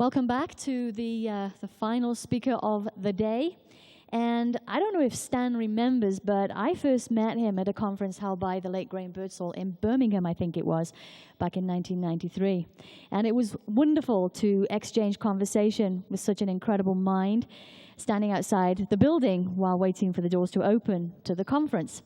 Welcome back to the final speaker of the day. And I don't know if Stan remembers, but I first met him at a conference held by the late Graham Birdsall in Birmingham, I think it was, back in 1993. And it was wonderful to exchange conversation with such an incredible mind, standing outside the building while waiting for the doors to open to the conference.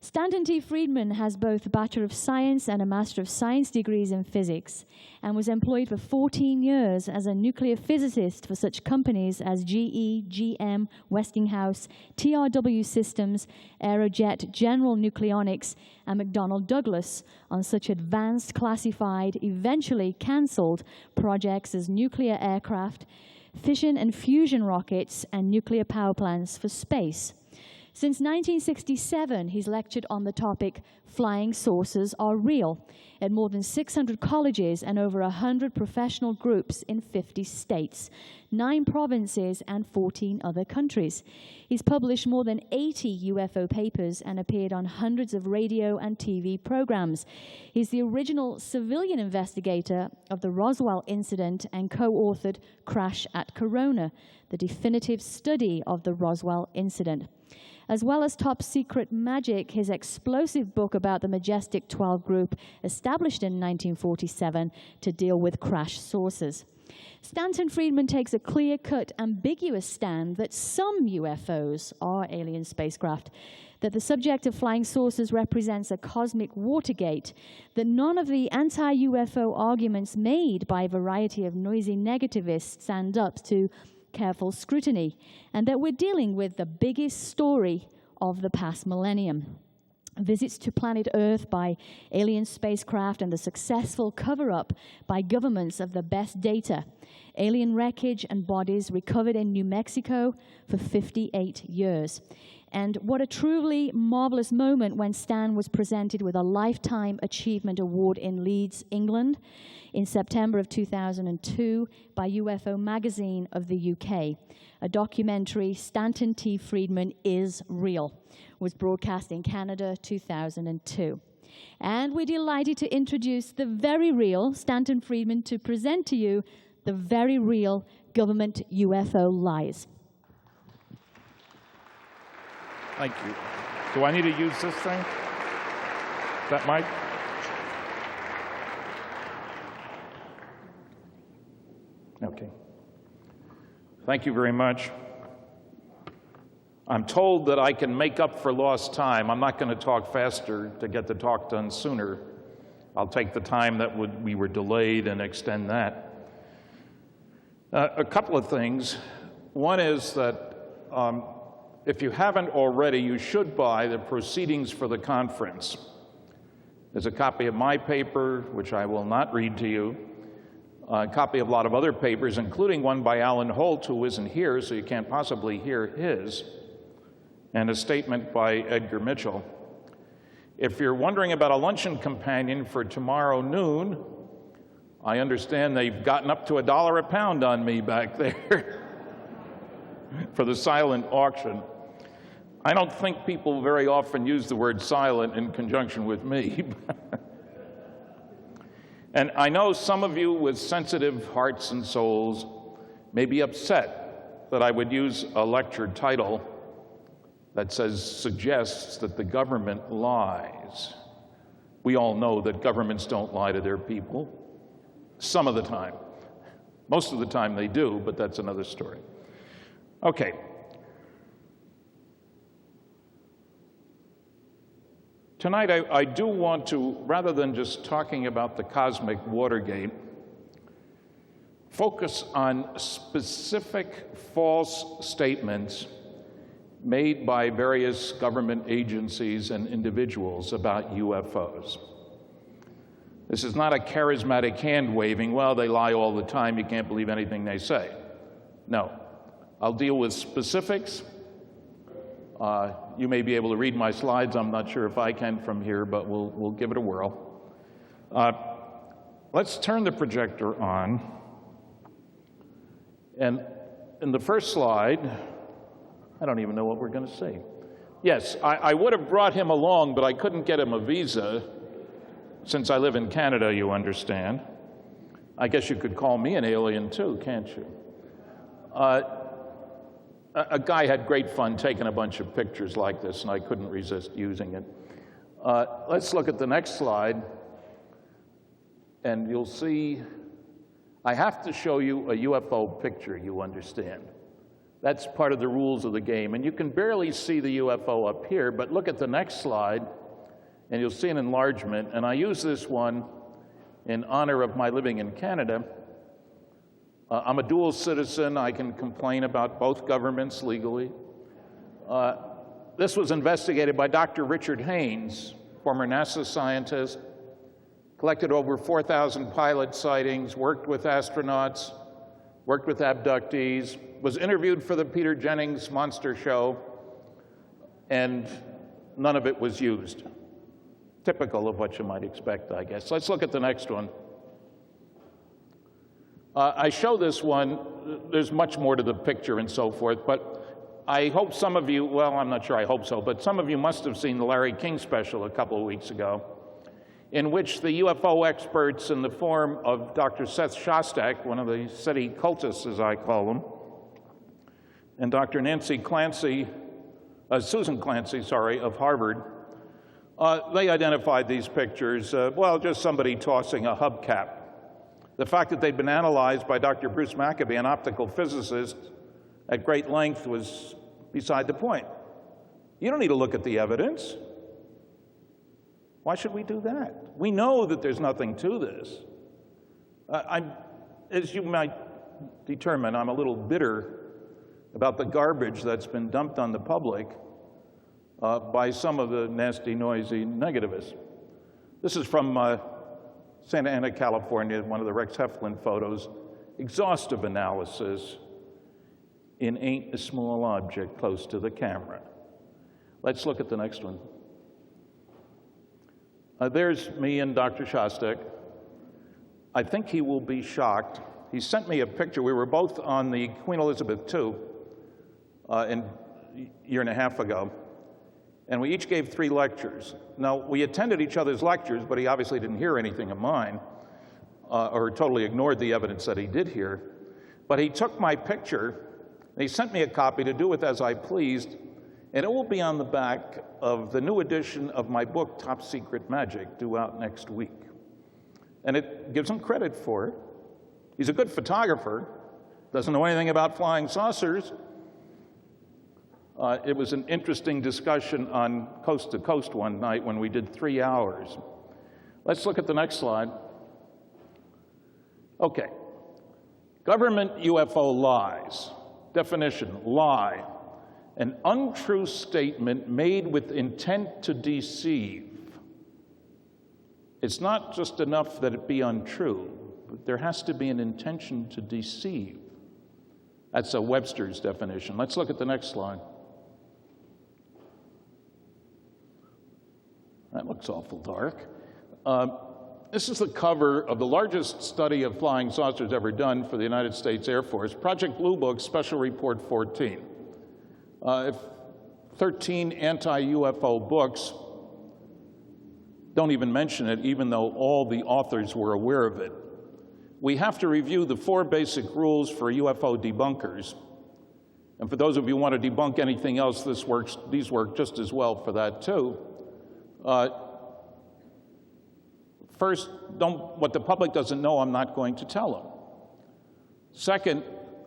Stanton T. Friedman has both a Bachelor of Science and a Master of Science degrees in physics, and was employed for 14 years as a nuclear physicist for such companies as GE, GM, Westinghouse, TRW Systems, Aerojet, General Nucleonics, and McDonnell Douglas on such advanced, classified, eventually cancelled projects as nuclear aircraft, fission and fusion rockets, and nuclear power plants for space. Since 1967, he's lectured on the topic, Flying Saucers Are Real, at more than 600 colleges and over 100 professional groups in 50 states, 9 provinces, and 14 other countries. He's published more than 80 UFO papers and appeared on hundreds of radio and TV programs. He's the original civilian investigator of the Roswell incident and co-authored Crash at Corona, the definitive study of the Roswell incident. As well as Top Secret Magic, his explosive book about the Majestic 12 group, established in 1947 to deal with crash saucers. Stanton Friedman takes a clear-cut, ambiguous stand that some UFOs are alien spacecraft, that the subject of flying saucers represents a cosmic Watergate, that none of the anti-UFO arguments made by a variety of noisy negativists stand up to careful scrutiny, and that we're dealing with the biggest story of the past millennium. Visits to planet Earth by alien spacecraft and the successful cover-up by governments of the best data. Alien wreckage and bodies recovered in New Mexico for 58 years. And what a truly marvelous moment when Stan was presented with a Lifetime Achievement Award in Leeds, England, in September of 2002 by UFO Magazine of the UK. A documentary, Stanton T. Friedman is Real, was broadcast in Canada 2002. And we're delighted to introduce the very real Stanton Friedman to present to you the very real government UFO lies. Thank you. Do I need to use this thing? That mic? Okay. Thank you very much. I'm told that I can make up for lost time. I'm not going to talk faster to get the talk done sooner. I'll take the time that we were delayed and extend that. A couple of things. One is that if you haven't already, you should buy the proceedings for the conference. There's a copy of my paper, which I will not read to you, a copy of a lot of other papers, including one by Alan Holt, who isn't here, so you can't possibly hear his, and a statement by Edgar Mitchell. If you're wondering about a luncheon companion for tomorrow noon, I understand they've gotten up to $1 a pound on me back there for the silent auction. I don't think people very often use the word silent in conjunction with me. And I know some of you with sensitive hearts and souls may be upset that I would use a lecture title that suggests that the government lies. We all know that governments don't lie to their people. Some of the time. Most of the time they do, but that's another story. Okay. Tonight I do want to, rather than just talking about the cosmic Watergate, focus on specific false statements made by various government agencies and individuals about UFOs. This is not a charismatic hand-waving, well, they lie all the time, you can't believe anything they say. No. I'll deal with specifics. You may be able to read my slides. I'm not sure if I can from here, but we'll give it a whirl. Let's turn the projector on. And in the first slide, I don't even know what we're going to see. Yes, I would have brought him along, but I couldn't get him a visa since I live in Canada, you understand. I guess you could call me an alien too, can't you? A guy had great fun taking a bunch of pictures like this, and I couldn't resist using it. Let's look at the next slide, and you'll see I have to show you a UFO picture, you understand. That's part of the rules of the game, and you can barely see the UFO up here, but look at the next slide, and you'll see an enlargement, and I use this one in honor of my living in Canada. I'm a dual citizen. I can complain about both governments legally. This was investigated by Dr. Richard Haynes, former NASA scientist, collected over 4,000 pilot sightings, worked with astronauts, worked with abductees, was interviewed for the Peter Jennings Monster Show, and none of it was used. Typical of what you might expect, I guess. Let's look at the next one. I show this one. There's much more to the picture and so forth, but I hope some of you, well, I'm not sure I hope so, but some of you must have seen the Larry King special a couple of weeks ago, in which the UFO experts in the form of Dr. Seth Shostak, one of the SETI cultists, as I call them, and Dr. Susan Clancy, of Harvard, they identified these pictures, well, just somebody tossing a hubcap. The fact that they'd been analyzed by Dr. Bruce Maccabee, an optical physicist, at great length was beside the point. You don't need to look at the evidence. Why should we do that? We know that there's nothing to this. As you might determine, I'm a little bitter about the garbage that's been dumped on the public by some of the nasty, noisy negativists. This is from Santa Ana, California, one of the Rex Heflin photos. Exhaustive analysis in Ain't a Small Object Close to the Camera. Let's look at the next one. There's me and Dr. Shostak. I think he will be shocked. He sent me a picture. We were both on the Queen Elizabeth II a year and a half ago, and we each gave 3 lectures. Now, we attended each other's lectures, but he obviously didn't hear anything of mine, or totally ignored the evidence that he did hear. But he took my picture, and he sent me a copy to do with as I pleased, and it will be on the back of the new edition of my book, Top Secret Magic, due out next week. And it gives him credit for it. He's a good photographer, doesn't know anything about flying saucers. It was an interesting discussion on Coast to Coast one night when we did 3 hours. Let's look at the next slide. Okay. Government UFO lies. Definition, lie. An untrue statement made with intent to deceive. It's not just enough that it be untrue, but there has to be an intention to deceive. That's a Webster's definition. Let's look at the next slide. That looks awful dark. This is the cover of the largest study of flying saucers ever done for the United States Air Force, Project Blue Book, Special Report 14. 13 anti-UFO books don't even mention it, even though all the authors were aware of it. We have to review the 4 basic rules for UFO debunkers. And for those of you who want to debunk anything else, these work just as well for that too. First, what the public doesn't know, I'm not going to tell them. Second,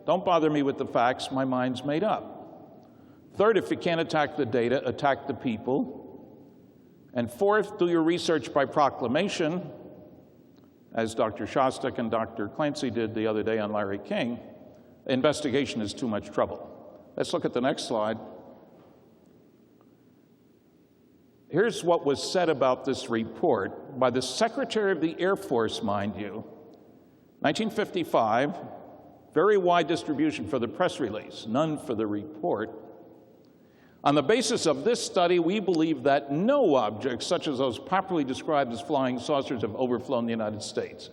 don't bother me with the facts, my mind's made up. Third, if you can't attack the data, attack the people. And fourth, do your research by proclamation, as Dr. Shostak and Dr. Clancy did the other day on Larry King. Investigation is too much trouble. Let's look at the next slide. Here's what was said about this report by the Secretary of the Air Force, mind you. 1955, very wide distribution for the press release, none for the report. On the basis of this study, we believe that no objects, such as those properly described as flying saucers, have overflown the United States.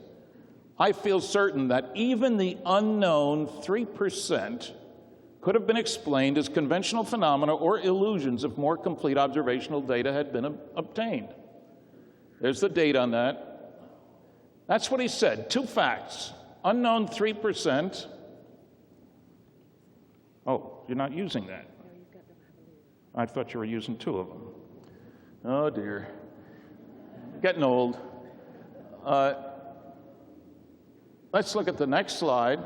I feel certain that even the unknown 3% could have been explained as conventional phenomena or illusions if more complete observational data had been obtained. There's the date on that. That's what he said. 2 facts. Unknown 3%. Oh, you're not using that. I thought you were using 2 of them. Oh, dear. Getting old. Let's look at the next slide.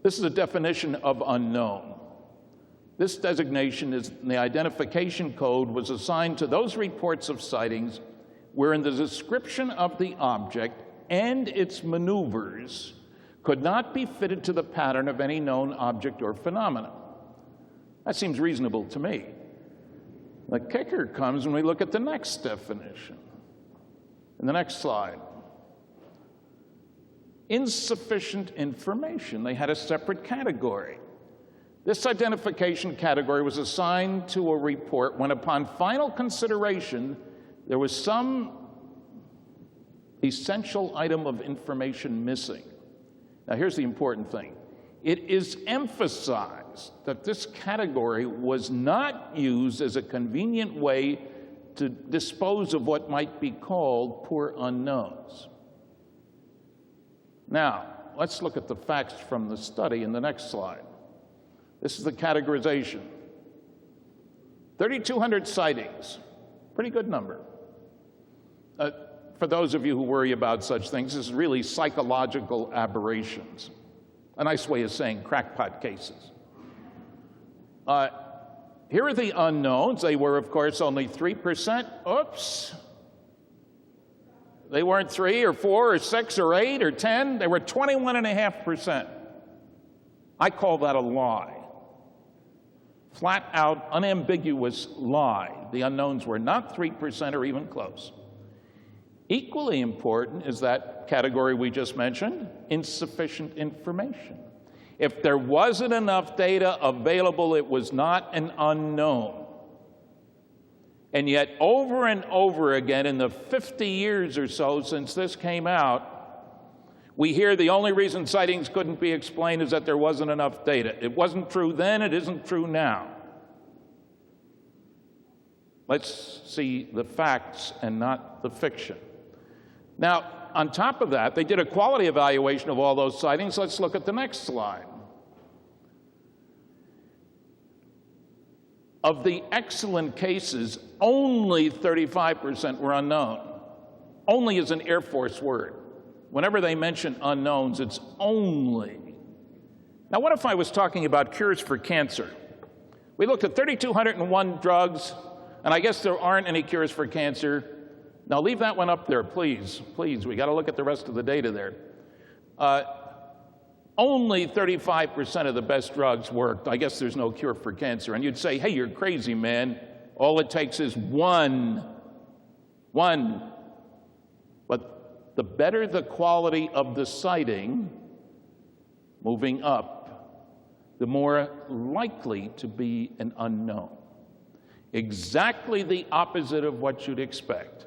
This is a definition of unknown. This designation is the identification code was assigned to those reports of sightings wherein the description of the object and its maneuvers could not be fitted to the pattern of any known object or phenomenon. That seems reasonable to me. The kicker comes when we look at the next definition. In the next slide. Insufficient information. They had a separate category. This identification category was assigned to a report when, upon final consideration, there was some essential item of information missing. Now, here's the important thing. It is emphasized that this category was not used as a convenient way to dispose of what might be called poor unknowns. Now, let's look at the facts from the study in the next slide. This is the categorization. 3,200 sightings, pretty good number. For those of you who worry about such things, this is really psychological aberrations. A nice way of saying crackpot cases. Here are the unknowns. They were, of course, only 3%. Oops. They weren't 3 or 4 or 6 or 8 or 10. They were 21.5%. I call that a lie. Flat out, unambiguous lie. The unknowns were not 3% or even close. Equally important is that category we just mentioned, insufficient information. If there wasn't enough data available, it was not an unknown. And yet, over and over again, in the 50 years or so since this came out, we hear the only reason sightings couldn't be explained is that there wasn't enough data. It wasn't true then, it isn't true now. Let's see the facts and not the fiction. Now, on top of that, they did a quality evaluation of all those sightings. Let's look at the next slide. Of the excellent cases, only 35% were unknown. Only is an Air Force word. Whenever they mention unknowns, it's only. Now, what if I was talking about cures for cancer? We looked at 3,201 drugs, and I guess there aren't any cures for cancer. Now, leave that one up there, please. Please, we got to look at the rest of the data there. Only 35% of the best drugs worked. I guess there's no cure for cancer. And you'd say, hey, you're crazy, man. All it takes is one. But the better the quality of the sighting, moving up, the more likely to be an unknown. Exactly the opposite of what you'd expect,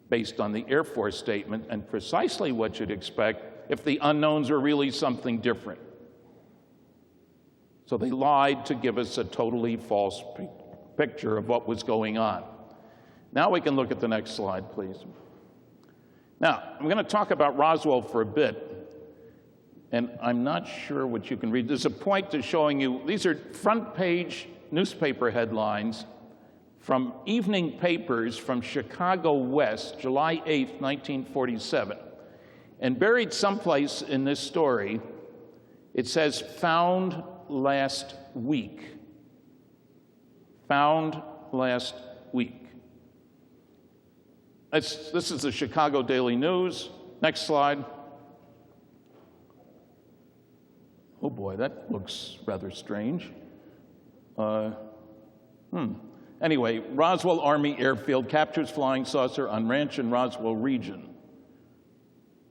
based on the Air Force statement, and precisely what you'd expect if the unknowns were really something different. So they lied to give us a totally false picture of what was going on. Now we can look at the next slide, please. Now, I'm going to talk about Roswell for a bit, and I'm not sure what you can read. There's a point to showing you, these are front page newspaper headlines from evening papers from Chicago West, July 8th, 1947. And buried someplace in this story, it says, found last week. Found last week. This is the Chicago Daily News. Next slide. Oh boy, that looks rather strange. Anyway, Roswell Army Airfield captures flying saucer on ranch in Roswell region.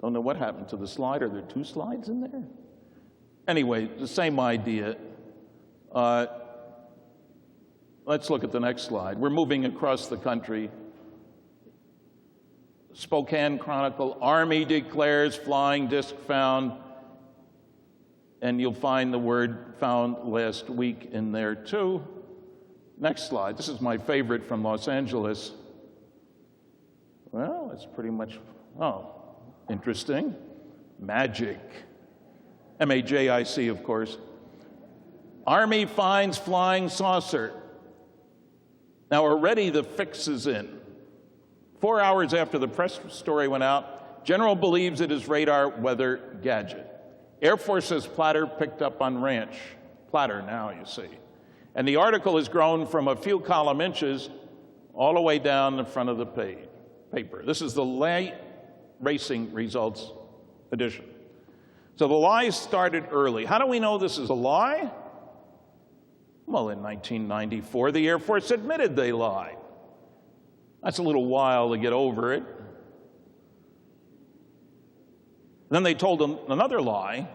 Don't know what happened to the slide. Are there 2 slides in there? Anyway, the same idea. Let's look at the next slide. We're moving across the country. Spokane Chronicle, Army declares flying disc found. And you'll find the word found last week in there too. Next slide. This is my favorite from Los Angeles. Well, it's pretty much, oh, interesting. Magic. M-A-J-I-C, of course. Army finds flying saucer. Now, already the fix is in. 4 hours after the press story went out, General believes it is radar weather gadget. Air Force says platter picked up on ranch. Platter now, you see. And the article has grown from a few column inches all the way down the front of the paper. This is the Lay Racing Results edition. So the lies started early. How do we know this is a lie? Well, in 1994, the Air Force admitted they lied. That's a little while to get over it. Then they told them another lie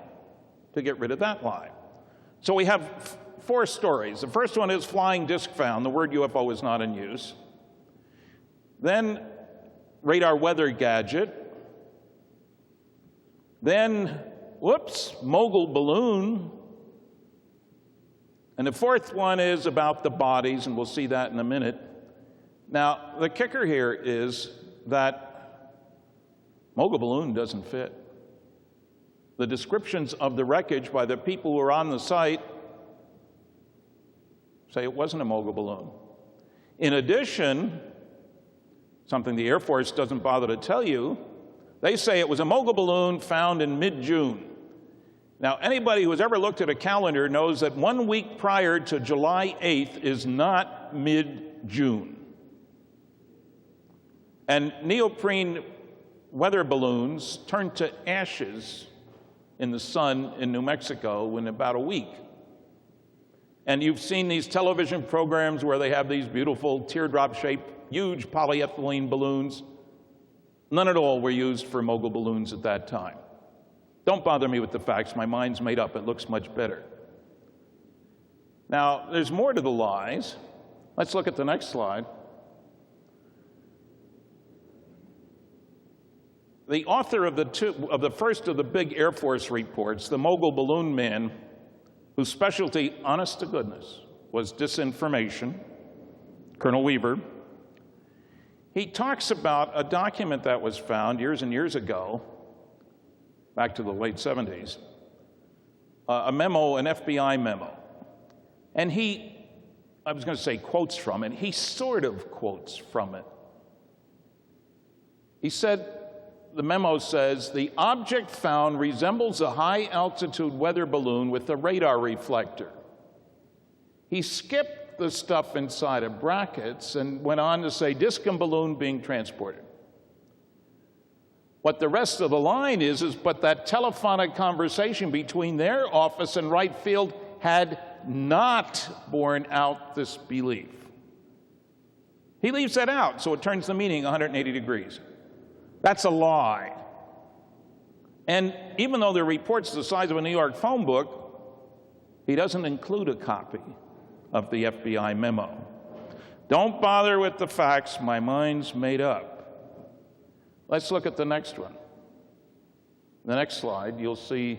to get rid of that lie. So we have 4 stories. The first one is flying disc found. The word UFO is not in use. Then radar weather gadget. Then, whoops, mogul balloon. And the fourth one is about the bodies, and we'll see that in a minute. Now, the kicker here is that mogul balloon doesn't fit. The descriptions of the wreckage by the people who were on the site say it wasn't a mogul balloon. In addition, something the Air Force doesn't bother to tell you, they say it was a mogul balloon found in mid-June. Now, anybody who has ever looked at a calendar knows that 1 week prior to July 8th is not mid-June. And neoprene weather balloons turn to ashes in the sun in New Mexico in about a week. And you've seen these television programs where they have these beautiful teardrop-shaped, huge polyethylene balloons. None at all were used for mogul balloons at that time. Don't bother me with the facts. My mind's made up. It looks much better. Now, there's more to the lies. Let's look at the next slide. The author of the first of the big Air Force reports, the mogul balloon man, whose specialty, honest to goodness, was disinformation, Colonel Weaver, he talks about a document that was found years and years ago, back to the late 70s, a memo, an FBI memo. And I was going to say quotes from it, he sort of quotes from it. He said, the memo says, the object found resembles a high-altitude weather balloon with a radar reflector. He skipped the stuff inside of brackets and went on to say, disc and balloon being transported. What the rest of the line is but that telephonic conversation between their office and Wright Field had not borne out this belief. He leaves that out, so it turns the meaning 180 degrees. That's a lie. And even though the report's the size of a New York phone book, he doesn't include a copy of the FBI memo. Don't bother with the facts. My mind's made up. Let's look at the next one. The next slide, you'll see,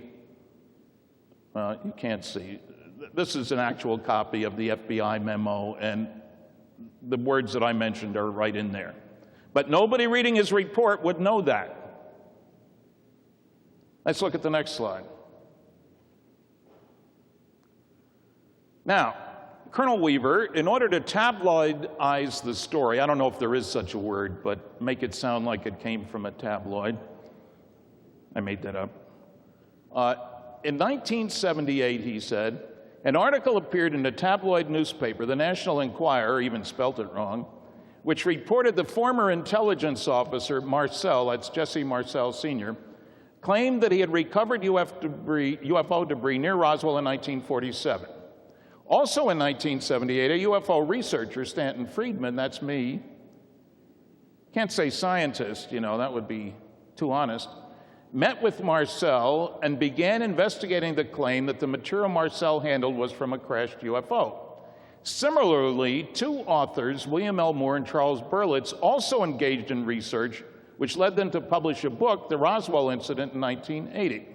you can't see. This is an actual copy of the FBI memo, and the words that I mentioned are right in there. But nobody reading his report would know that. Let's look at the next slide. Now, Colonel Weaver, in order to tabloidize the story, I don't know if there is such a word, but make it sound like it came from a tabloid. I made that up. In 1978, he said, an article appeared in a tabloid newspaper, the National Enquirer, even spelt it wrong, which reported the former intelligence officer, Marcel, that's Jesse Marcel Sr., claimed that he had recovered UFO debris near Roswell in 1947. Also in 1978, a UFO researcher, Stanton Friedman, that's me, can't say scientist, you know, that would be too honest, met with Marcel and began investigating the claim that the material Marcel handled was from a crashed UFO. Similarly, 2 authors, William L. Moore and Charles Berlitz, also engaged in research, which led them to publish a book, The Roswell Incident, in 1980.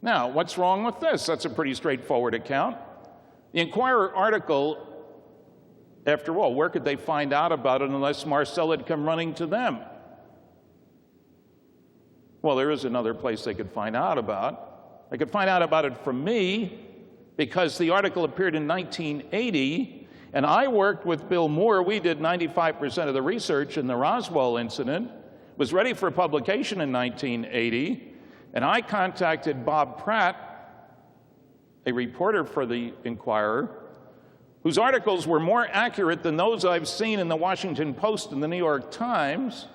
Now, what's wrong with this? That's a pretty straightforward account. The Enquirer article, after all, where could they find out about it unless Marcel had come running to them? Well, there is another place they could find out about. They could find out about it from me because the article appeared in 1980, and I worked with Bill Moore. We did 95% of the research in the Roswell incident. It was ready for publication in 1980, and I contacted Bob Pratt, a reporter for the Inquirer, whose articles were more accurate than those I've seen in the Washington Post and the New York Times,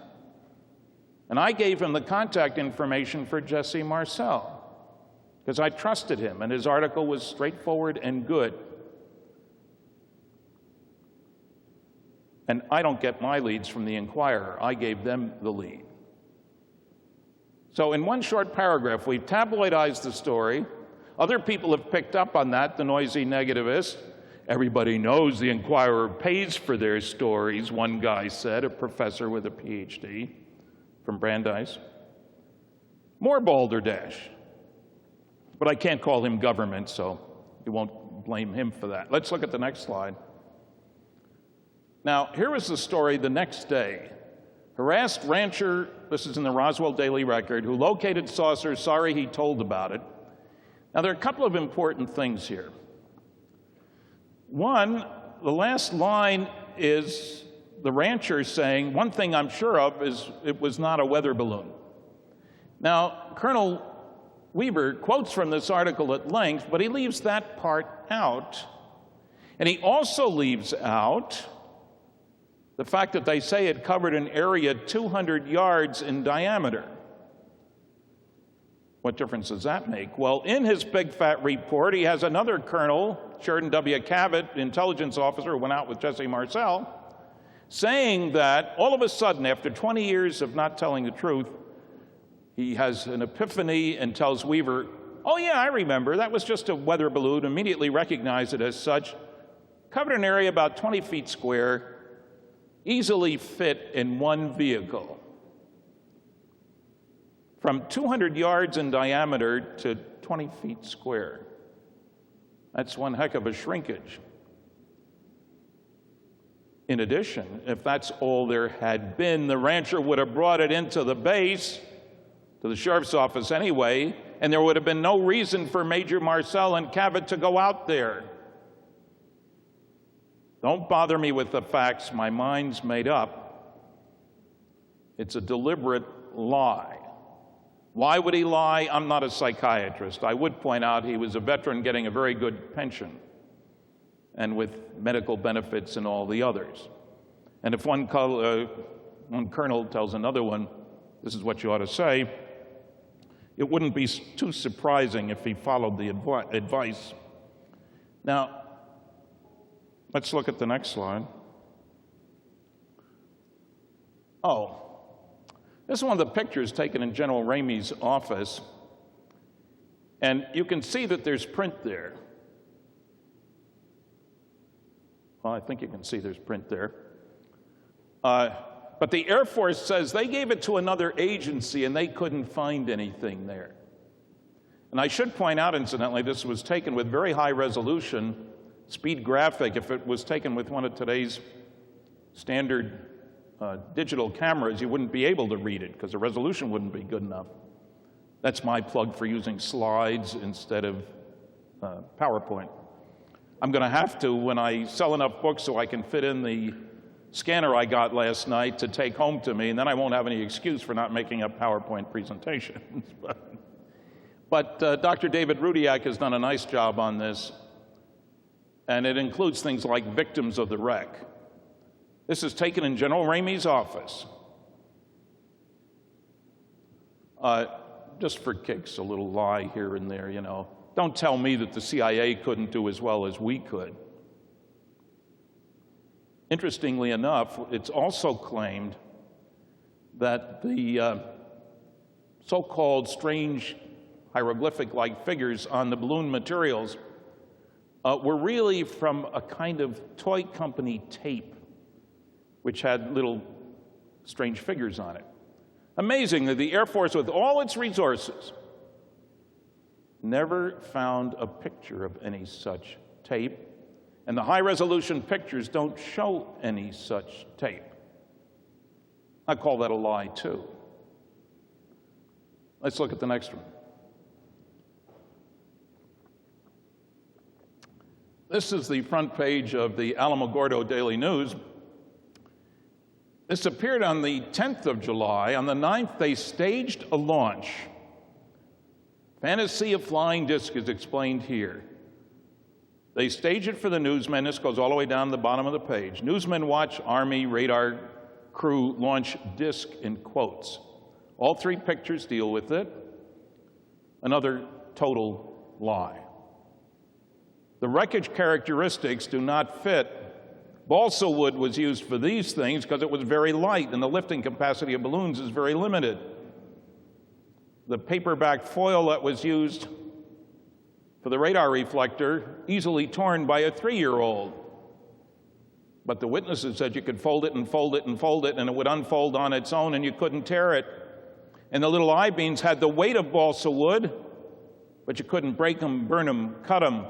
and I gave him the contact information for Jesse Marcel because I trusted him, and his article was straightforward and good. And I don't get my leads from the Inquirer. I gave them the lead. So in one short paragraph, we've tabloidized the story. Other people have picked up on that, the noisy negativists. Everybody knows the Inquirer pays for their stories, one guy said, a professor with a PhD from Brandeis. More balderdash. But I can't call him government, so you won't blame him for that. Let's look at the next slide. Now, here was the story the next day. Harassed rancher, this is in the Roswell Daily Record, who located saucer, sorry he told about it. Now, there are a couple of important things here. One, the last line is the rancher saying, one thing I'm sure of is it was not a weather balloon. Now, Colonel Weaver quotes from this article at length, but he leaves that part out. And he also leaves out the fact that they say it covered an area 200 yards in diameter. What difference does that make? Well, in his big fat report, he has another colonel, Sheridan W. Cabot, intelligence officer who went out with Jesse Marcel, saying that all of a sudden, after 20 years of not telling the truth, he has an epiphany and tells Weaver, oh yeah, I remember, that was just a weather balloon, immediately recognized it as such, covered an area about 20 feet square, easily fit in one vehicle. From 200 yards in diameter to 20 feet square. That's one heck of a shrinkage. In addition, if that's all there had been, the rancher would have brought it into the base, to the sheriff's office anyway, and there would have been no reason for Major Marcel and Cabot to go out there. Don't bother me with the facts. My mind's made up. It's a deliberate lie. Why would he lie? I'm not a psychiatrist. I would point out he was a veteran getting a very good pension and with medical benefits and all the others. And if one colonel tells another one, this is what you ought to say, it wouldn't be too surprising if he followed the advice. Now, let's look at the next slide. Oh, this is one of the pictures taken in General Ramey's office, and you can see that there's print there. Well, I think you can see there's print there. But the Air Force says they gave it to another agency and they couldn't find anything there. And I should point out, incidentally, this was taken with very high resolution, speed graphic. If it was taken with one of today's standard digital cameras, you wouldn't be able to read it because the resolution wouldn't be good enough. That's my plug for using slides instead of PowerPoint. I'm going to have to, when I sell enough books so I can fit in the scanner I got last night to take home to me, and then I won't have any excuse for not making up PowerPoint presentations. But Dr. David Rudiak has done a nice job on this, and it includes things like victims of the wreck. This is taken in General Ramey's office. Just for kicks, a little lie here and there, you know. Don't tell me that the CIA couldn't do as well as we could. Interestingly enough, it's also claimed that the so-called strange hieroglyphic-like figures on the balloon materials were really from a kind of toy company tape, which had little strange figures on it. Amazing that the Air Force, with all its resources, never found a picture of any such tape, and the high-resolution pictures don't show any such tape. I call that a lie, too. Let's look at the next one. This is the front page of the Alamogordo Daily News. This appeared on the 10th of July. On the 9th, they staged a launch. Fantasy of flying disc is explained here. They stage it for the newsmen. This goes all the way down the bottom of the page. Newsmen watch Army radar crew launch disc in quotes. All three pictures deal with it. Another total lie. The wreckage characteristics do not fit. Balsa wood was used for these things because it was very light and the lifting capacity of balloons is very limited. The paperback foil that was used for the radar reflector, easily torn by a 3-year-old. But the witnesses said you could fold it and fold it and fold it and it would unfold on its own and you couldn't tear it. And the little I-beams had the weight of balsa wood, but you couldn't break them, burn them, cut them.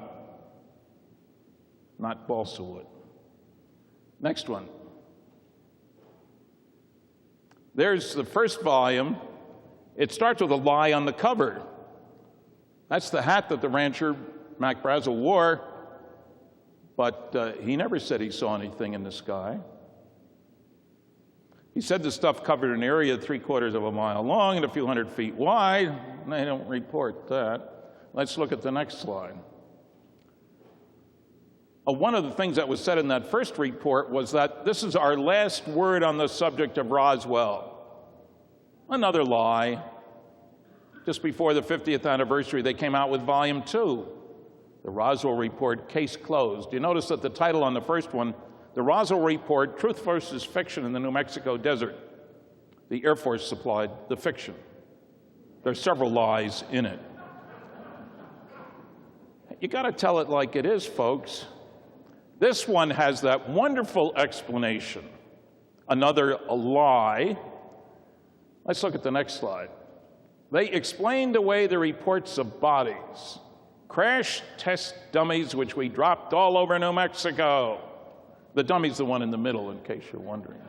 Not balsa wood. Next one. There's the first volume. It starts with a lie on the cover. That's the hat that the rancher, Mac Brazel, wore, but he never said he saw anything in the sky. He said the stuff covered an area 3/4 of a mile long and a few hundred feet wide, and they don't report that. Let's look at the next slide. One of the things that was said in that first report was that this is our last word on the subject of Roswell. Another lie. Just before the 50th anniversary, they came out with Volume 2, the Roswell Report, Case Closed. You notice that the title on the first one, the Roswell Report, Truth versus Fiction in the New Mexico Desert. The Air Force supplied the fiction. There are several lies in it. You got to tell it like it is, folks. This one has that wonderful explanation. Another lie. Let's look at the next slide. They explained away the reports of bodies, crash test dummies, which we dropped all over New Mexico. The dummy's the one in the middle, in case you're wondering.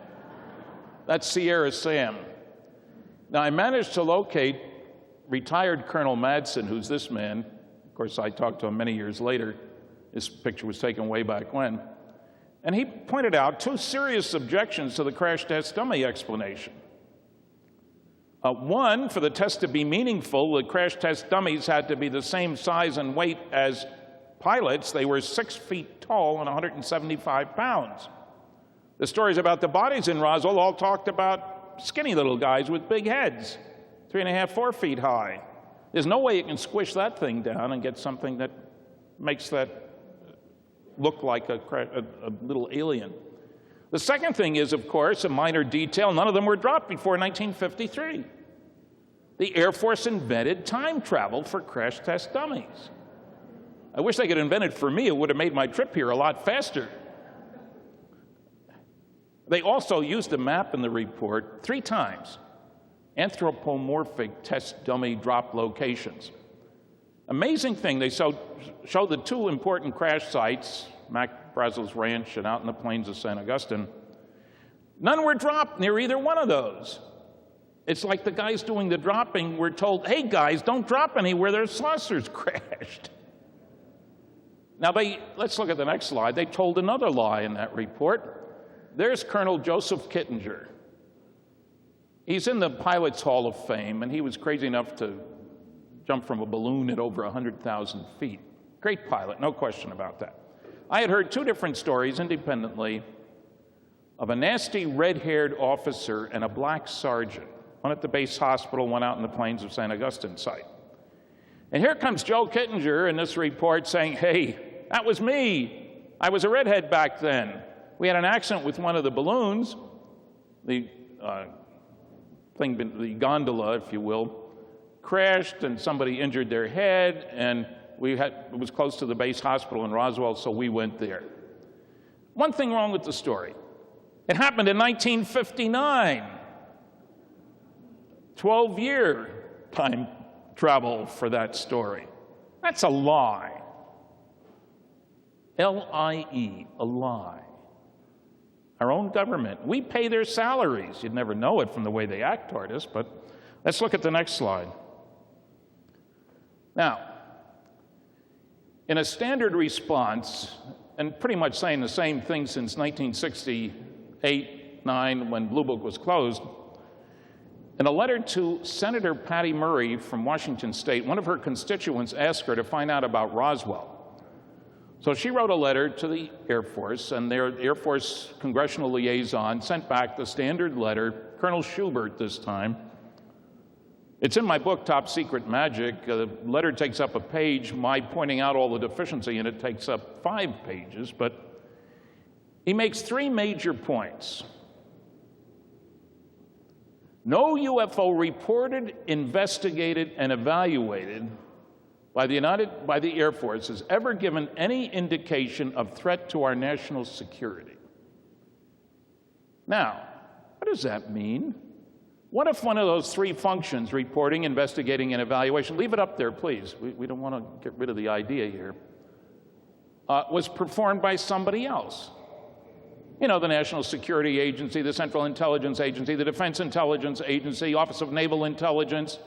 That's Sierra Sam. Now, I managed to locate retired Colonel Madsen, who's this man. Of course, I talked to him many years later. This picture was taken way back when. And he pointed out two serious objections to the crash test dummy explanation. One, for the test to be meaningful, the crash test dummies had to be the same size and weight as pilots. They were 6 feet tall and 175 pounds. The stories about the bodies in Roswell all talked about skinny little guys with big heads, 3.5, 4 feet high. There's no way you can squish that thing down and get something that makes that look like a little alien. The second thing is, of course, a minor detail. None of them were dropped before 1953. The Air Force invented time travel for crash test dummies. I wish they could invent it for me. It would have made my trip here a lot faster. They also used a map in the report 3 times. Anthropomorphic test dummy drop locations. Amazing thing, they showed the 2 important crash sites, Mac Brazel's ranch and out in the plains of St. Augustine. None were dropped near either one of those. It's like the guys doing the dropping were told, hey guys, don't drop anywhere, their saucers crashed. Now let's look at the next slide. They told another lie in that report. There's Colonel Joseph Kittinger. He's in the Pilots Hall of Fame, and he was crazy enough to jump from a balloon at over 100,000 feet. Great pilot, no question about that. I had heard 2 different stories independently of a nasty red-haired officer and a black sergeant, one at the base hospital, one out in the plains of St. Augustine site. And here comes Joe Kittinger in this report saying, hey, that was me. I was a redhead back then. We had an accident with one of the balloons, the gondola, if you will, crashed and somebody injured their head, and it was close to the base hospital in Roswell, so we went there. One thing wrong with the story. It happened in 1959. 12-year time travel for that story. That's a lie. L-I-E, a lie. Our own government. We pay their salaries. You'd never know it from the way they act toward us, but let's look at the next slide. Now, in a standard response, and pretty much saying the same thing since 1968-9 when Blue Book was closed, in a letter to Senator Patty Murray from Washington State, one of her constituents asked her to find out about Roswell. So she wrote a letter to the Air Force, and their Air Force congressional liaison sent back the standard letter, Colonel Schubert this time. It's in my book, Top Secret Magic. The letter takes up a page. My pointing out all the deficiency in it takes up 5 pages, but he makes 3 major points. No UFO reported, investigated, and evaluated by the Air Force has ever given any indication of threat to our national security. Now, what does that mean? What if one of those 3 functions, reporting, investigating, and evaluation, leave it up there, please. We don't want to get rid of the idea here, was performed by somebody else? You know, the National Security Agency, the Central Intelligence Agency, the Defense Intelligence Agency, Office of Naval Intelligence,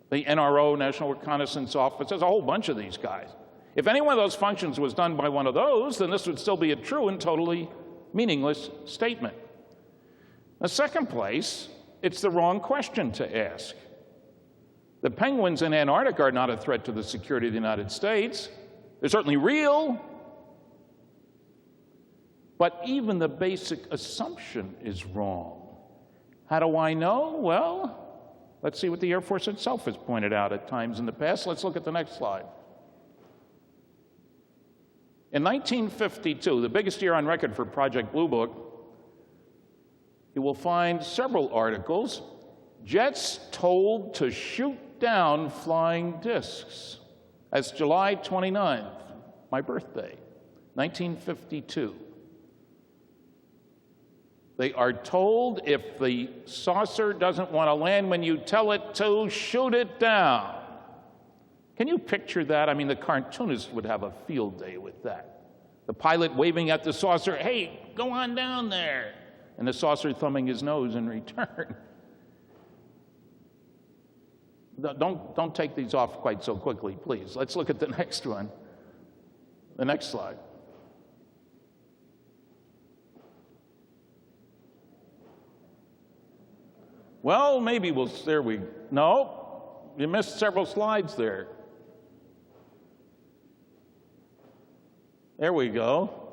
the NRO, National Reconnaissance Office. There's a whole bunch of these guys. If any one of those functions was done by one of those, then this would still be a true and totally meaningless statement. In the second place, it's the wrong question to ask. The penguins in Antarctica are not a threat to the security of the United States. They're certainly real. But even the basic assumption is wrong. How do I know? Well, let's see what the Air Force itself has pointed out at times in the past. Let's look at the next slide. In 1952, the biggest year on record for Project Blue Book, you will find several articles, jets told to shoot down flying discs. That's July 29th, my birthday, 1952. They are told if the saucer doesn't want to land when you tell it to, shoot it down. Can you picture that? I mean, the cartoonist would have a field day with that. The pilot waving at the saucer, hey, go on down there. And the saucer thumbing his nose in return. Don't take these off quite so quickly, please. Let's look at the next one. The next slide. Well, maybe no, you missed several slides there. There we go.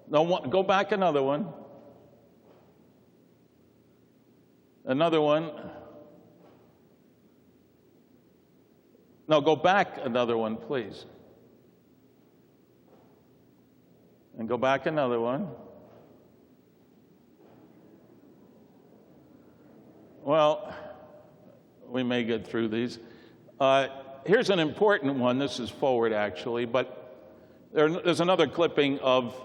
No, go back another one. Another one. No, go back another one, please. And go back another one. Well, we may get through these. Here's an important one. This is forward, actually, but there's another clipping of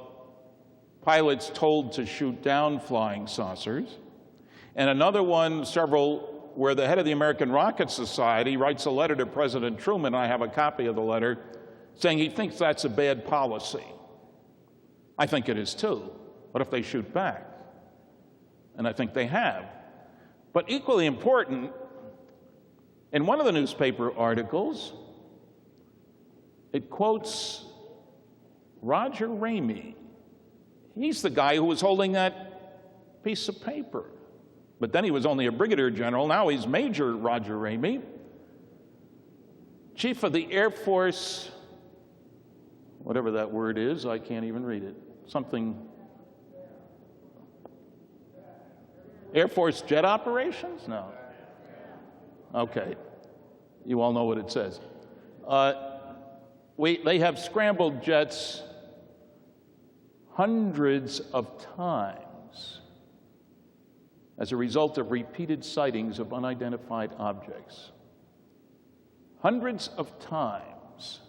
pilots told to shoot down flying saucers, and another one, where the head of the American Rocket Society writes a letter to President Truman. I have a copy of the letter, saying he thinks that's a bad policy. I think it is too. What if they shoot back? And I think they have. But equally important, in one of the newspaper articles, it quotes Roger Ramey. He's the guy who was holding that piece of paper. But then he was only a brigadier general. Now he's Major Roger Ramey, Chief of the Air Force, whatever that word is, I can't even read it. Something. Air Force jet operations? No. Okay. You all know what it says. They have scrambled jets hundreds of times as a result of repeated sightings of unidentified objects. Hundreds of times.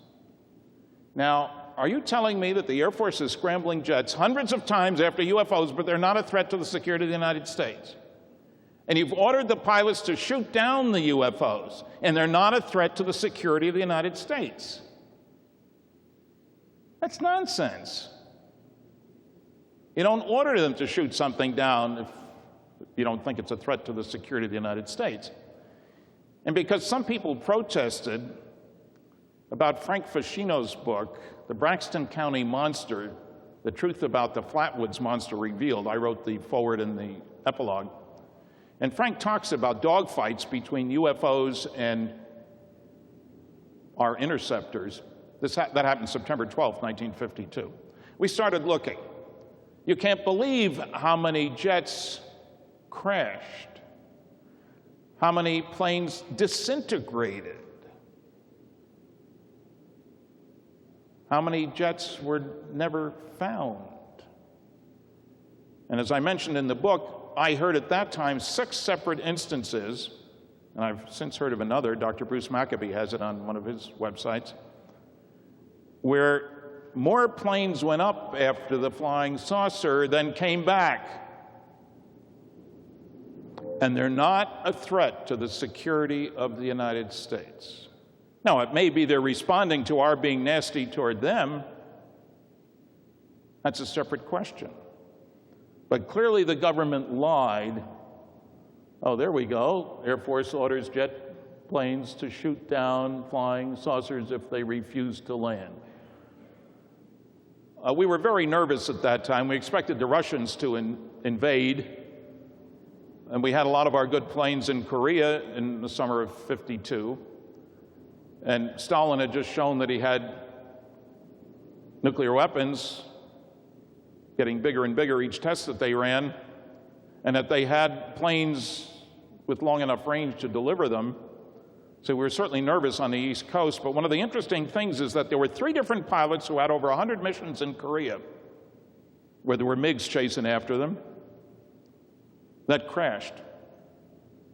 Now, are you telling me that the Air Force is scrambling jets hundreds of times after UFOs, but they're not a threat to the security of the United States? And you've ordered the pilots to shoot down the UFOs, and they're not a threat to the security of the United States? That's nonsense. You don't order them to shoot something down if you don't think it's a threat to the security of the United States. And because some people protested about Frank Fascino's book, The Braxton County Monster, The Truth About the Flatwoods Monster Revealed. I wrote the foreword and the epilogue. And Frank talks about dogfights between UFOs and our interceptors. That happened September 12th, 1952. We started looking. You can't believe how many jets crashed, how many planes disintegrated, how many jets were never found. And as I mentioned in the book, I heard at that time 6 separate instances, and I've since heard of another, Dr. Bruce Maccabee has it on one of his websites, where more planes went up after the flying saucer than came back. And they're not a threat to the security of the United States. Now, it may be they're responding to our being nasty toward them. That's a separate question. But clearly the government lied. Oh, there we go. Air Force orders jet planes to shoot down flying saucers if they refuse to land. We were very nervous at that time. We expected the Russians to invade. And we had a lot of our good planes in Korea in the summer of '52. And Stalin had just shown that he had nuclear weapons, getting bigger and bigger each test that they ran, and that they had planes with long enough range to deliver them. So we were certainly nervous on the East Coast, but one of the interesting things is that there were 3 different pilots who had over 100 missions in Korea, where there were MiGs chasing after them, that crashed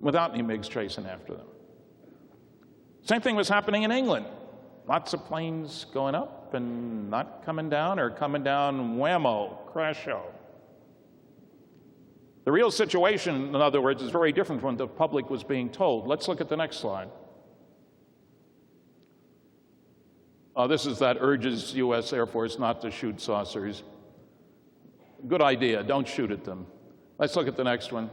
without any MiGs chasing after them. Same thing was happening in England. Lots of planes going up and not coming down, or coming down whammo, crasho. The real situation, in other words, is very different from what the public was being told. Let's look at the next slide. This is that urges U.S. Air Force not to shoot saucers. Good idea, don't shoot at them. Let's look at the next one.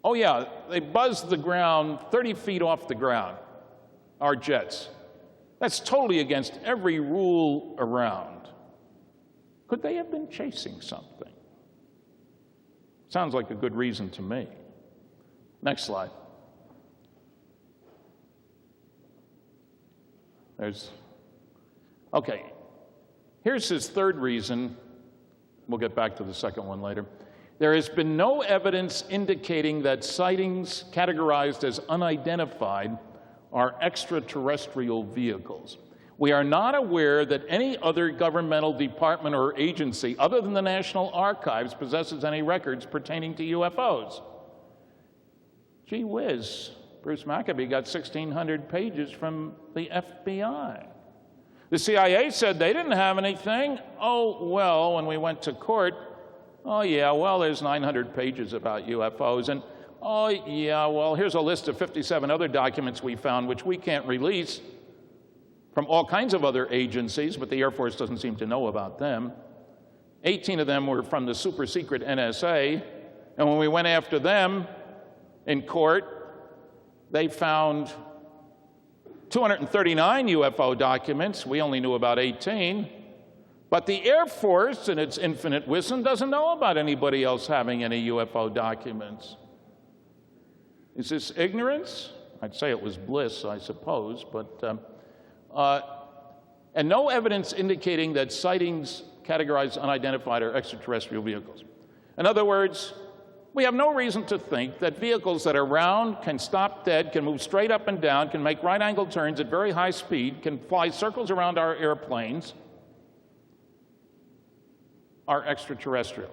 Oh yeah, they buzzed the ground 30 feet off the ground, our jets. That's totally against every rule around. Could they have been chasing something? Sounds like a good reason to me. Next slide. Okay, here's his third reason. We'll get back to the second one later. There has been no evidence indicating that sightings categorized as unidentified are extraterrestrial vehicles. We are not aware that any other governmental department or agency other than the National Archives possesses any records pertaining to UFOs. Gee whiz, Bruce Maccabee got 1,600 pages from the FBI. The CIA said they didn't have anything. Oh, well, when we went to court, oh, yeah, well, there's 900 pages about UFOs. And, oh, yeah, well, here's a list of 57 other documents we found, which we can't release, from all kinds of other agencies, but the Air Force doesn't seem to know about them. 18 of them were from the super-secret NSA. And when we went after them in court, they found 239 UFO documents. We only knew about 18. But the Air Force, in its infinite wisdom, doesn't know about anybody else having any UFO documents. Is this ignorance? I'd say it was bliss, I suppose, but and no evidence indicating that sightings categorized unidentified are extraterrestrial vehicles. In other words, we have no reason to think that vehicles that are round, can stop dead, can move straight up and down, can make right-angle turns at very high speed, can fly circles around our airplanes, are extraterrestrial.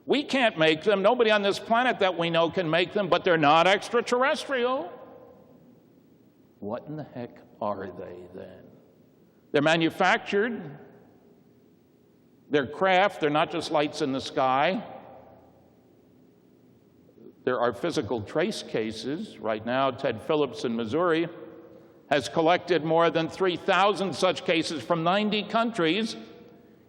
We can't make them. Nobody on this planet that we know can make them, but they're not extraterrestrial. What in the heck are they then? They're manufactured. They're craft. They're not just lights in the sky. There are physical trace cases. Right now, Ted Phillips in Missouri has collected more than 3,000 such cases from 90 countries.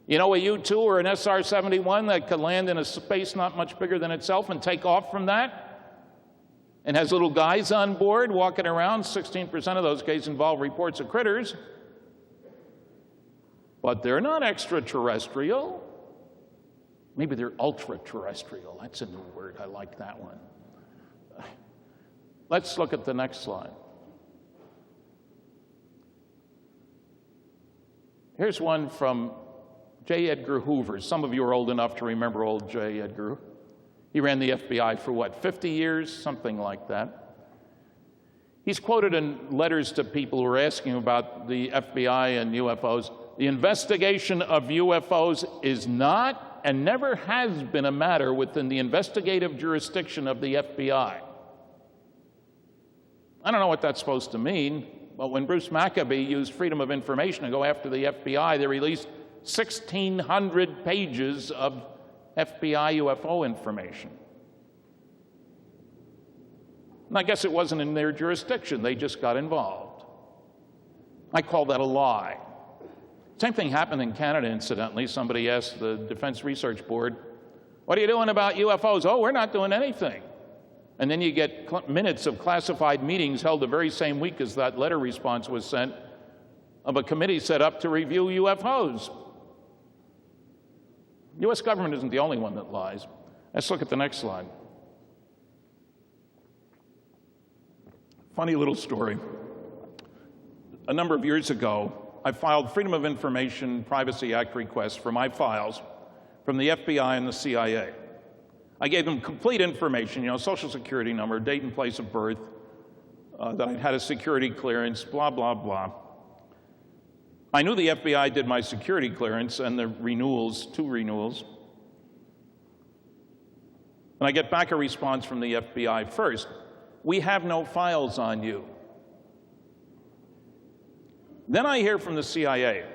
You know, a U-2 or an SR-71 that could land in a space not much bigger than itself and take off from that? and has little guys on board walking around. 16% of those cases involve reports of critters. But they're not extraterrestrial. Maybe they're ultra-terrestrial. That's a new word. I like that one. Let's look at the next slide. Here's one from J. Edgar Hoover. Some of you are old enough to remember old J. Edgar. He ran the FBI for what, 50 years? Something like that. He's quoted in letters to people who are asking about the FBI and UFOs. The investigation of UFOs is not and never has been a matter within the investigative jurisdiction of the FBI. I don't know what that's supposed to mean, but when Bruce Maccabee used freedom of information to go after the FBI, they released 1,600 pages of FBI UFO information. And I guess it wasn't in their jurisdiction. They just got involved. I call that a lie. Same thing happened in Canada, incidentally. Somebody asked the Defense Research Board, "What are you doing about UFOs?" "Oh, we're not doing anything." And then you get minutes of classified meetings held the very same week as that letter response was sent of a committee set up to review UFOs. The U.S. government isn't the only one that lies. Let's look at the next slide. Funny little story. A number of years ago, I filed Freedom of Information Privacy Act requests for my files from the FBI and the CIA. I gave them complete information, Social Security number, date and place of birth, that I'd had a security clearance, blah, blah, blah. I knew the FBI did my security clearance and the renewals, 2 renewals. And I get back a response from the FBI first. "We have no files on you." Then I hear from the CIA,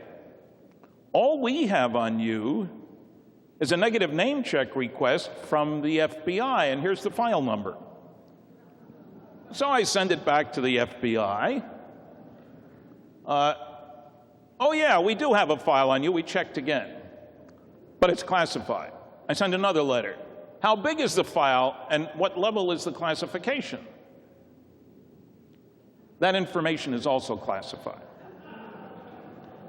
"All we have on you is a negative name check request from the FBI, and here's the file number." So I send it back to the FBI. "Oh yeah, we do have a file on you. We checked again, but it's classified." I send another letter. "How big is the file and what level is the classification?" That information is also classified.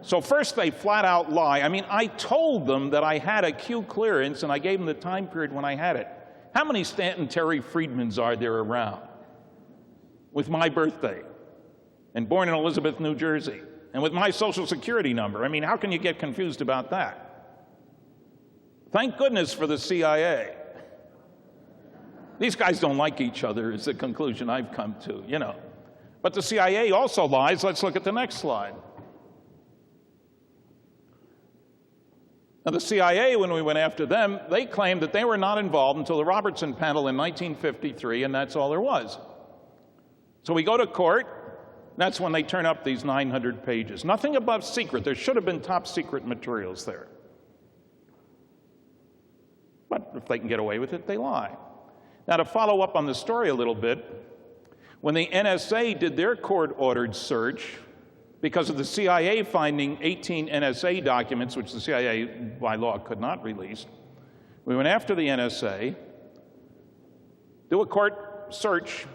So first they flat out lie. I told them that I had a Q clearance and I gave them the time period when I had it. How many Stanton Terry Friedmans are there around with my birthday and born in Elizabeth, New Jersey, and with my Social Security number? How can you get confused about that? Thank goodness for the CIA. These guys don't like each other is the conclusion I've come to, But the CIA also lies. Let's look at the next slide. Now, the CIA, when we went after them, they claimed that they were not involved until the Robertson panel in 1953, and that's all there was. So we go to court. That's when they turn up these 900 pages. Nothing above secret. There should have been top secret materials there. But if they can get away with it, they lie. Now, to follow up on the story a little bit, when the NSA did their court-ordered search, because of the CIA finding 18 NSA documents, which the CIA, by law, could not release, we went after the NSA, do a court search.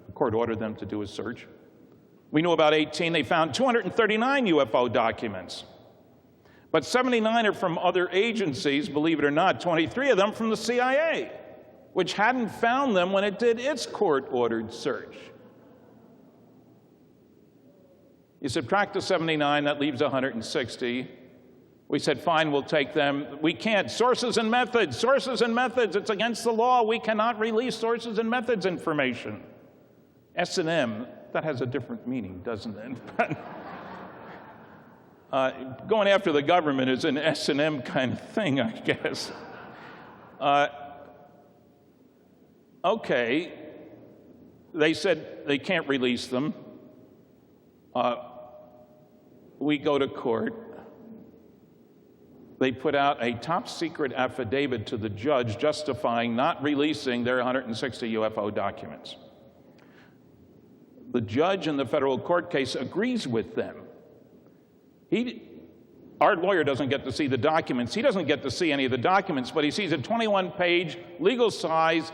The court ordered them to do a search. We knew about 18. They found 239 UFO documents. But 79 are from other agencies, believe it or not, 23 of them from the CIA, which hadn't found them when it did its court-ordered search. You subtract the 79, that leaves 160. We said, fine, we'll take them. We can't. Sources and methods, it's against the law. We cannot release sources and methods information. S&M, that has a different meaning, doesn't it? Going after the government is an S&M kind of thing, I guess. Okay, they said they can't release them. We go to court. They put out a top-secret affidavit to the judge justifying not releasing their 160 UFO documents. The judge in the federal court case agrees with them. Our lawyer doesn't get to see the documents. He doesn't get to see any of the documents, but he sees a 21-page, legal-size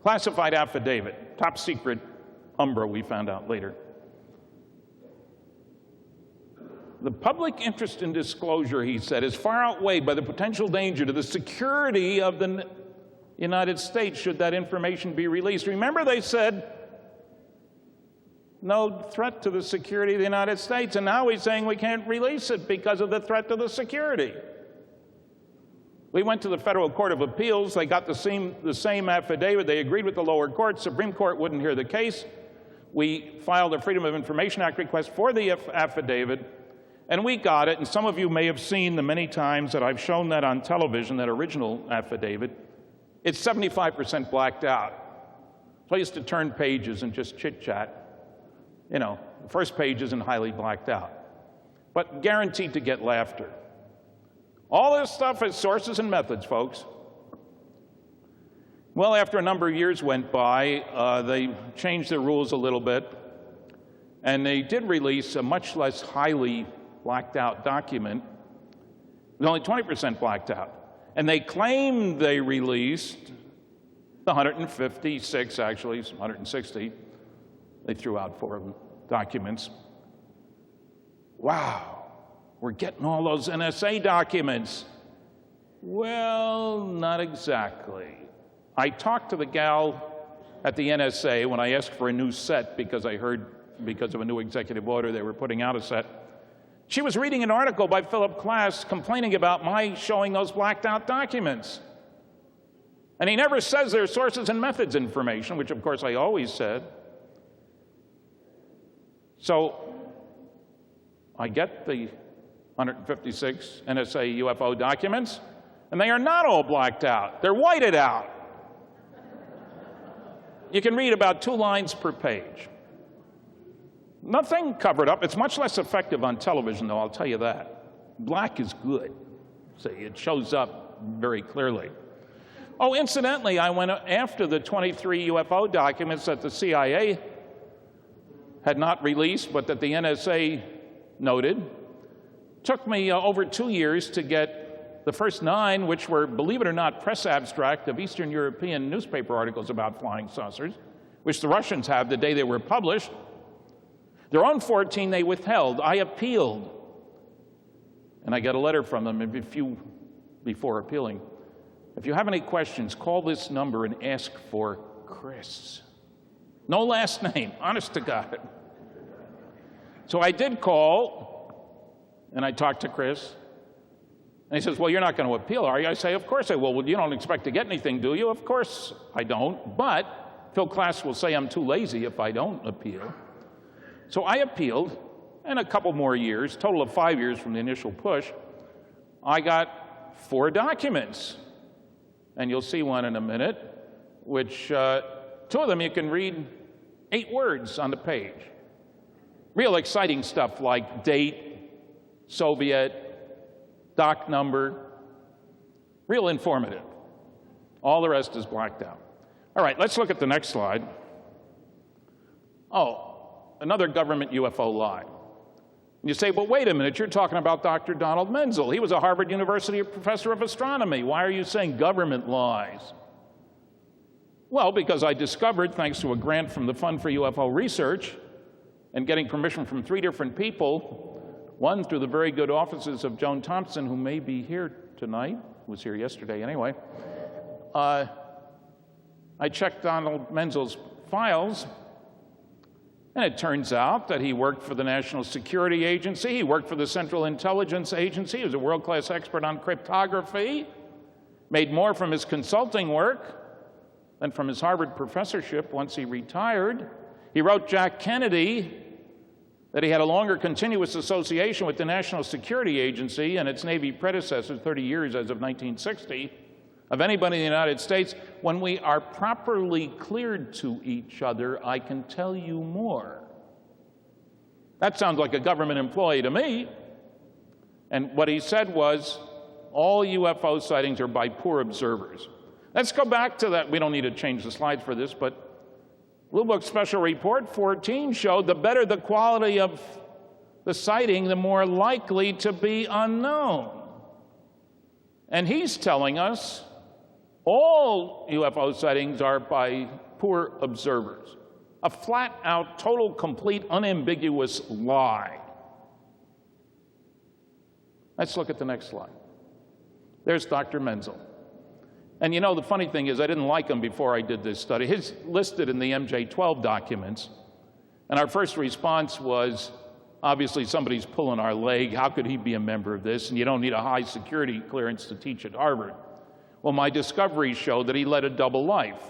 Classified affidavit, top secret umbra, we found out later. The public interest in disclosure, he said, is far outweighed by the potential danger to the security of the United States should that information be released. Remember, they said no threat to the security of the United States, and now he's saying we can't release it because of the threat to the security. We went to the Federal Court of Appeals. They got the same affidavit. They agreed with the lower court. Supreme Court wouldn't hear the case. We filed a Freedom of Information Act request for the affidavit, and we got it. And some of you may have seen the many times that I've shown that on television, that original affidavit. It's 75% blacked out. So I used to turn pages and just chit-chat. You know, the first page isn't highly blacked out, but guaranteed to get laughter. All this stuff has sources and methods, folks. Well, after a number of years went by, they changed their rules a little bit, and they did release a much less highly blacked out document. It was only 20% blacked out. And they claimed they released the 156, actually, 160. They threw out 4 of them, documents. Wow, we're getting all those NSA documents. Well, not exactly. I talked to the gal at the NSA when I asked for a new set because I heard, because of a new executive order, they were putting out a set. She was reading an article by Philip Klass complaining about my showing those blacked out documents. And he never says there's sources and methods information, which of course I always said. So I get the 156 NSA UFO documents, and they are not all blacked out. They're whited out. You can read about 2 lines per page. Nothing covered up. It's much less effective on television, though, I'll tell you that. Black is good. See, it shows up very clearly. Oh, incidentally, I went after the 23 UFO documents that the CIA had not released, but that the NSA noted. Took me over 2 years to get the first 9, which were, believe it or not, press abstract of Eastern European newspaper articles about flying saucers, which the Russians have the day they were published. Their own 14 they withheld. I appealed. And I got a letter from them before appealing. If you have any questions, call this number and ask for Chris. No last name, honest to God. So I did call, and I talked to Chris. And he says, well, you're not going to appeal, are you? I say, of course I will. Well, you don't expect to get anything, do you? Of course I don't. But Phil Klass will say I'm too lazy if I don't appeal. So I appealed, and a couple more years, total of 5 years from the initial push, I got 4 documents. And you'll see one in a minute, which 2 of them you can read 8 words on the page. Real exciting stuff like date, Soviet, doc number, real informative. All the rest is blacked out. All right, let's look at the next slide. Oh, another government UFO lie. You say, well, wait a minute, you're talking about Dr. Donald Menzel. He was a Harvard University professor of astronomy. Why are you saying government lies? Well, because I discovered, thanks to a grant from the Fund for UFO Research, and getting permission from 3 different people, one through the very good offices of Joan Thompson, who may be here tonight, was here yesterday anyway, I checked Donald Menzel's files, and it turns out that he worked for the National Security Agency, he worked for the Central Intelligence Agency, he was a world-class expert on cryptography, made more from his consulting work than from his Harvard professorship once he retired. He wrote Jack Kennedy that he had a longer continuous association with the National Security Agency and its Navy predecessor, 30 years as of 1960, of anybody in the United States. When we are properly cleared to each other, I can tell you more. That sounds like a government employee to me. And what he said was, all UFO sightings are by poor observers. Let's go back to that. We don't need to change the slides for this, but Blue Book Special Report 14 showed the better the quality of the sighting, the more likely to be unknown. And he's telling us All UFO sightings are by poor observers. A flat-out, total, complete, unambiguous lie. Let's look at the next slide. There's Dr. Menzel. And you know, the funny thing is, I didn't like him before I did this study. He's listed in the MJ-12 documents. And our first response was, obviously somebody's pulling our leg. How could he be a member of this? And you don't need a high security clearance to teach at Harvard. Well, my discoveries show that he led a double life.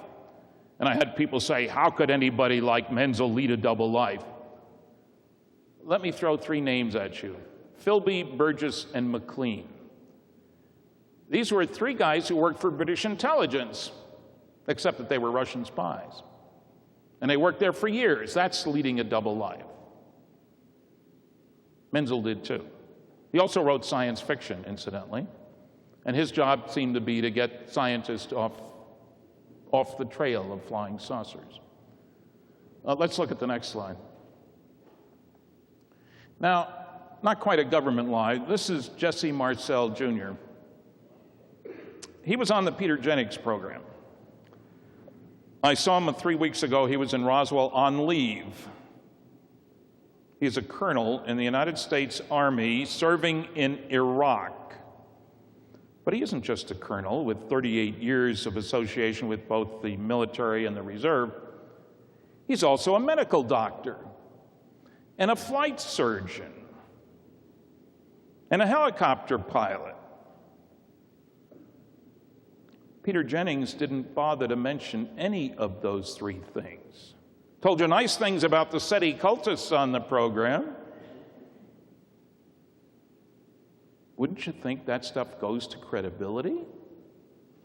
And I had people say, how could anybody like Menzel lead a double life? Let me throw three names at you: Philby, Burgess, and McLean. These were three guys who worked for British intelligence, except that they were Russian spies. And they worked there for years. That's leading a double life. Menzel did too. He also wrote science fiction, incidentally. And his job seemed to be to get scientists off the trail of flying saucers. Let's look at the next slide. Now, not quite a government lie. This is Jesse Marcel Jr. He was on the Peter Jennings program. I saw him 3 weeks ago. He was in Roswell on leave. He's a colonel in the United States Army serving in Iraq. But he isn't just a colonel with 38 years of association with both the military and the reserve. He's also a medical doctor and a flight surgeon and a helicopter pilot. Peter Jennings didn't bother to mention any of those three things. Told you nice things about the SETI cultists on the program. Wouldn't you think that stuff goes to credibility?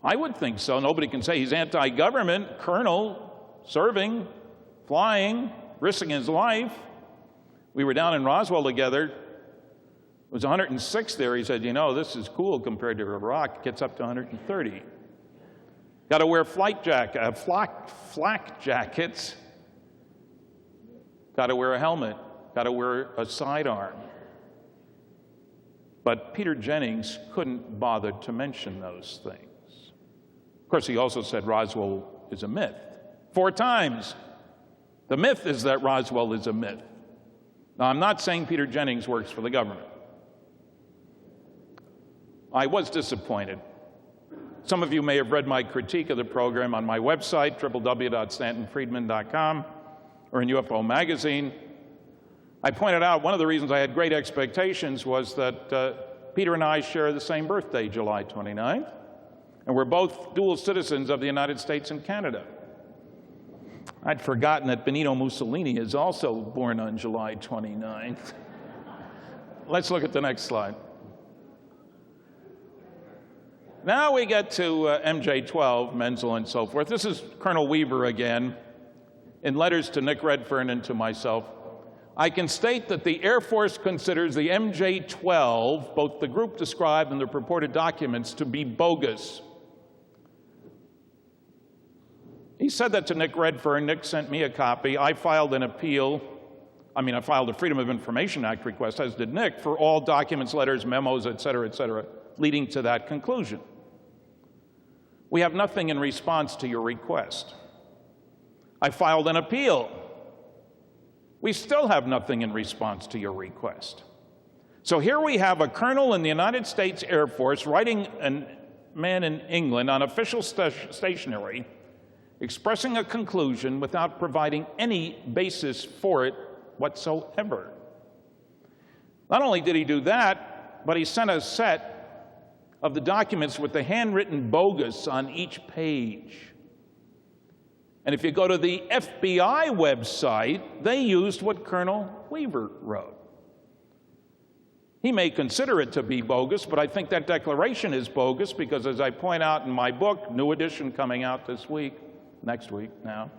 I would think so. Nobody can say he's anti-government, colonel, serving, flying, risking his life. We were down in Roswell together. It was 106 there. He said, you know, this is cool compared to Iraq. It gets up to 130. Got to wear flak jackets. Got to wear a helmet. Got to wear a sidearm. But Peter Jennings couldn't bother to mention those things. Of course, he also said Roswell is a myth. 4 times. The myth is that Roswell is a myth. Now, I'm not saying Peter Jennings works for the government. I was disappointed. Some of you may have read my critique of the program on my website, www.stantonfriedman.com, or in UFO Magazine. I pointed out one of the reasons I had great expectations was that Peter and I share the same birthday, July 29th, and we're both dual citizens of the United States and Canada. I'd forgotten that Benito Mussolini is also born on July 29th. Let's look at the next slide. Now we get to MJ-12, Menzel, and so forth. This is Colonel Weaver again, in letters to Nick Redfern and to myself. I can state that the Air Force considers the MJ-12, both the group described and the purported documents, to be bogus. He said that to Nick Redfern. Nick sent me a copy. I filed an appeal. I filed a Freedom of Information Act request, as did Nick, for all documents, letters, memos, et cetera, leading to that conclusion. We have nothing in response to your request. I filed an appeal. We still have nothing in response to your request. So here we have a colonel in the United States Air Force writing a man in England on official stationery, expressing a conclusion without providing any basis for it whatsoever. Not only did he do that, but he sent a set of the documents with the handwritten bogus on each page. And if you go to the FBI website, they used what Colonel Weaver wrote. He may consider it to be bogus, but I think that declaration is bogus because, as I point out in my book, new edition coming out next week now,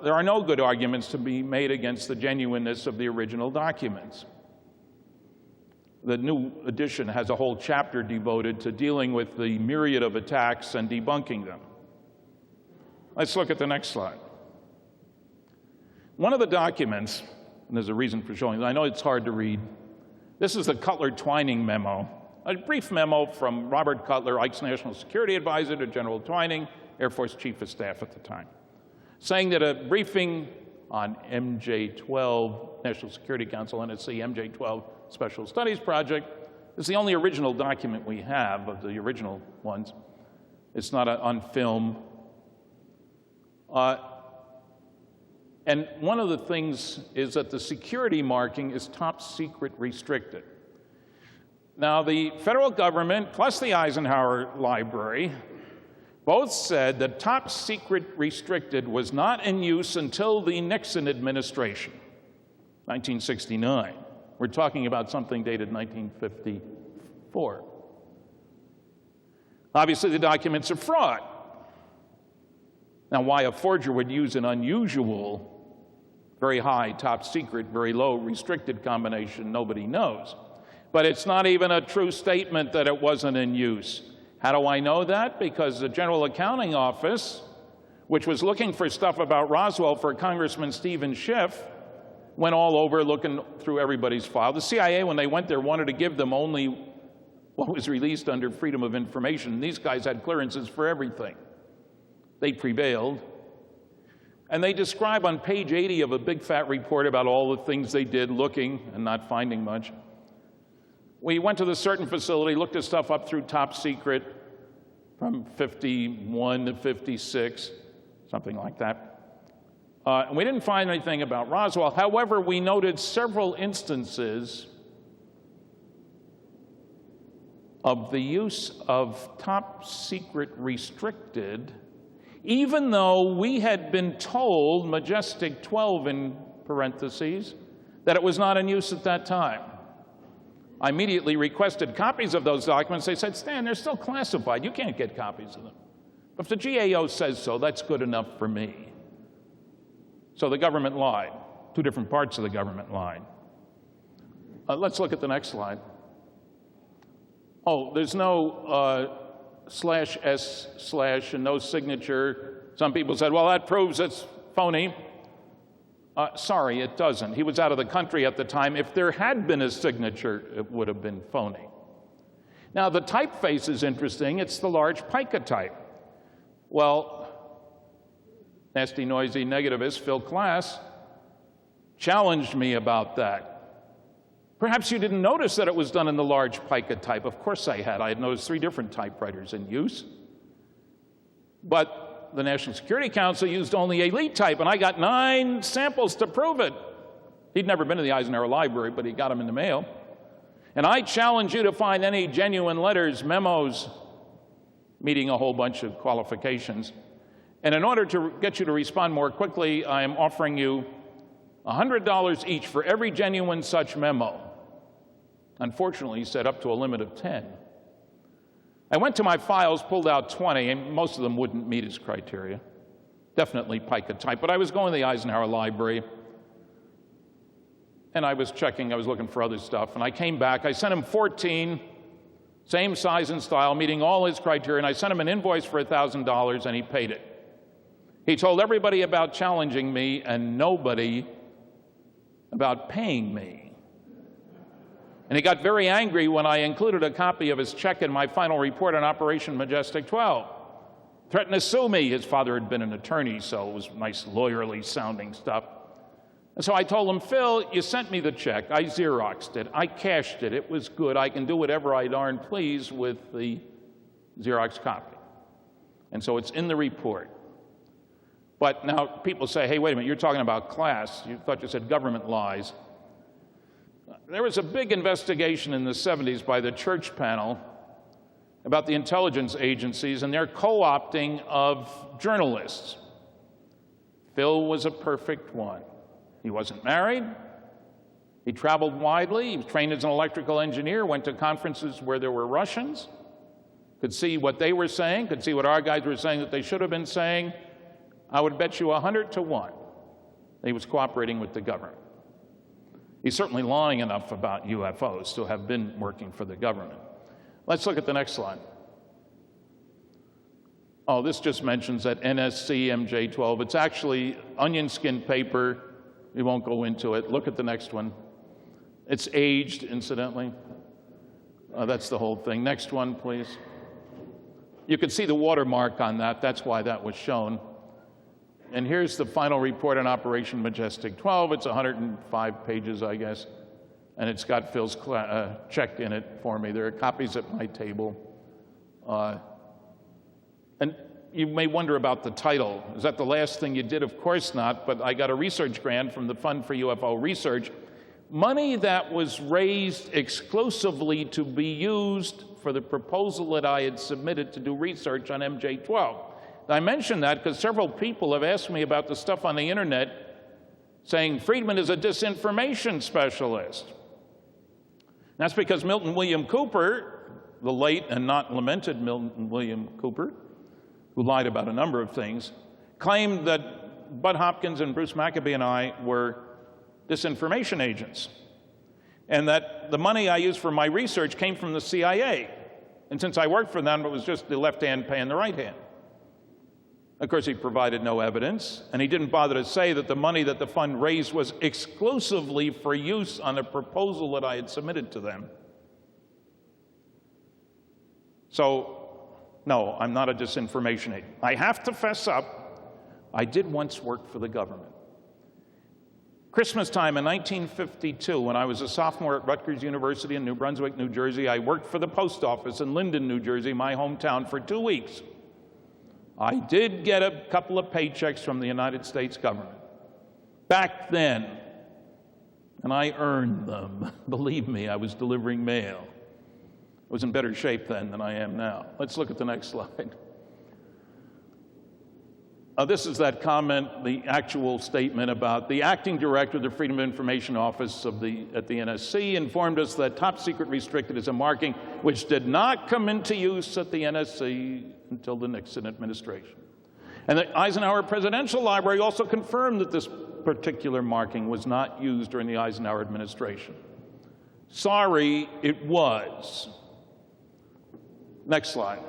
there are no good arguments to be made against the genuineness of the original documents. The new edition has a whole chapter devoted to dealing with the myriad of attacks and debunking them. Let's look at the next slide. One of the documents, and there's a reason for showing it, I know it's hard to read. This is the Cutler-Twining memo a brief memo from Robert Cutler, Ike's National Security Advisor, to General Twining, Air Force Chief of Staff at the time, saying that a briefing on MJ-12, National Security Council, NSC, MJ-12 Special Studies Project, is the only original document we have of the original ones. It's not on film. And one of the things is that the security marking is top secret restricted. Now, the federal government plus the Eisenhower Library both said that top secret restricted was not in use until the Nixon administration, 1969. We're talking about something dated 1954. Obviously, the documents are fraud. Now, why a forger would use an unusual, very high top secret, very low restricted combination, nobody knows. But it's not even a true statement that it wasn't in use. How do I know that? Because the General Accounting Office, which was looking for stuff about Roswell for Congressman Stephen Schiff, went all over looking through everybody's file. The CIA, when they went there, wanted to give them only what was released under Freedom of Information. These guys had clearances for everything. They prevailed. And they describe on page 80 of a big fat report about all the things they did looking and not finding much. We went to the certain facility, looked at stuff up through top secret from 51 to 56, something like that. And we didn't find anything about Roswell. However, we noted several instances of the use of top secret restricted, even though we had been told, Majestic 12 in parentheses, that it was not in use at that time. I immediately requested copies of those documents. They said, Stan, they're still classified. You can't get copies of them. But if the GAO says so, that's good enough for me. So the government lied. Two different parts of the government lied. Let's look at the next slide. Oh, there's no /S/ and no signature. Some people said, well, that proves it's phony. Sorry, it doesn't. He was out of the country at the time. If there had been a signature, it would have been phony. Now, the typeface is interesting. It's the large pica type. Well, nasty, noisy negativist Phil Klass challenged me about that. Perhaps you didn't notice that it was done in the large pica type. Of course I had. I had noticed 3 different typewriters in use. But the National Security Council used only elite type, and I got 9 samples to prove it. He'd never been to the Eisenhower Library, but he got them in the mail. And I challenge you to find any genuine letters, memos, meeting a whole bunch of qualifications. And in order to get you to respond more quickly, I am offering you $100 each for every genuine such memo. Unfortunately, he said up to a limit of 10. I went to my files, pulled out 20, and most of them wouldn't meet his criteria. Definitely pica type. But I was going to the Eisenhower Library, and I was checking, I was looking for other stuff, and I came back. I sent him 14, same size and style, meeting all his criteria, and I sent him an invoice for $1,000, and he paid it. He told everybody about challenging me and nobody about paying me. And he got very angry when I included a copy of his check in my final report on Operation Majestic 12. Threatened to sue me. His father had been an attorney, so it was nice lawyerly sounding stuff. And so I told him, Phil, you sent me the check. I Xeroxed it. I cashed it. It was good. I can do whatever I darn please with the Xerox copy. And so it's in the report. But now people say, hey, wait a minute, you're talking about class. You thought you said government lies. There was a big investigation in the 70s by the Church Panel about the intelligence agencies and their co-opting of journalists. Phil was a perfect one. He wasn't married. He traveled widely. He was trained as an electrical engineer, went to conferences where there were Russians, could see what they were saying, could see what our guys were saying that they should have been saying. I would bet you 100 to 1 he was cooperating with the government. He's certainly lying enough about UFOs to have been working for the government. Let's look at the next slide. Oh, this just mentions that NSC MJ-12. It's actually onion skin paper. We won't go into it. Look at the next one. It's aged, incidentally. That's the whole thing. Next one, please. You can see the watermark on that. That's why that was shown. And here's the final report on Operation Majestic 12. It's 105 pages, I guess. And it's got Phil's check in it for me. There are copies at my table. And you may wonder about the title. Is that the last thing you did? Of course not, but I got a research grant from the Fund for UFO Research. Money that was raised exclusively to be used for the proposal that I had submitted to do research on MJ-12. I mention that because several people have asked me about the stuff on the internet saying Friedman is a disinformation specialist. That's because Milton William Cooper, the late and not lamented Milton William Cooper, who lied about a number of things, claimed that Bud Hopkins and Bruce Maccabee and I were disinformation agents, and that the money I used for my research came from the CIA. And since I worked for them, it was just the left hand paying the right hand. Of course, he provided no evidence, and he didn't bother to say that the money that the fund raised was exclusively for use on a proposal that I had submitted to them. So, no, I'm not a disinformation agent. I have to fess up, I did once work for the government. Christmas time in 1952, when I was a sophomore at Rutgers University in New Brunswick, New Jersey, I worked for the post office in Linden, New Jersey, my hometown, for 2 weeks. I did get a couple of paychecks from the United States government back then, and I earned them. Believe me, I was delivering mail. I was in better shape then than I am now. Let's look at the next slide. This is that comment, the actual statement about the acting director of the Freedom of Information Office at the NSC informed us that top secret restricted is a marking which did not come into use at the NSC until the Nixon administration. And the Eisenhower Presidential Library also confirmed that this particular marking was not used during the Eisenhower administration. Sorry, it was. Next slide.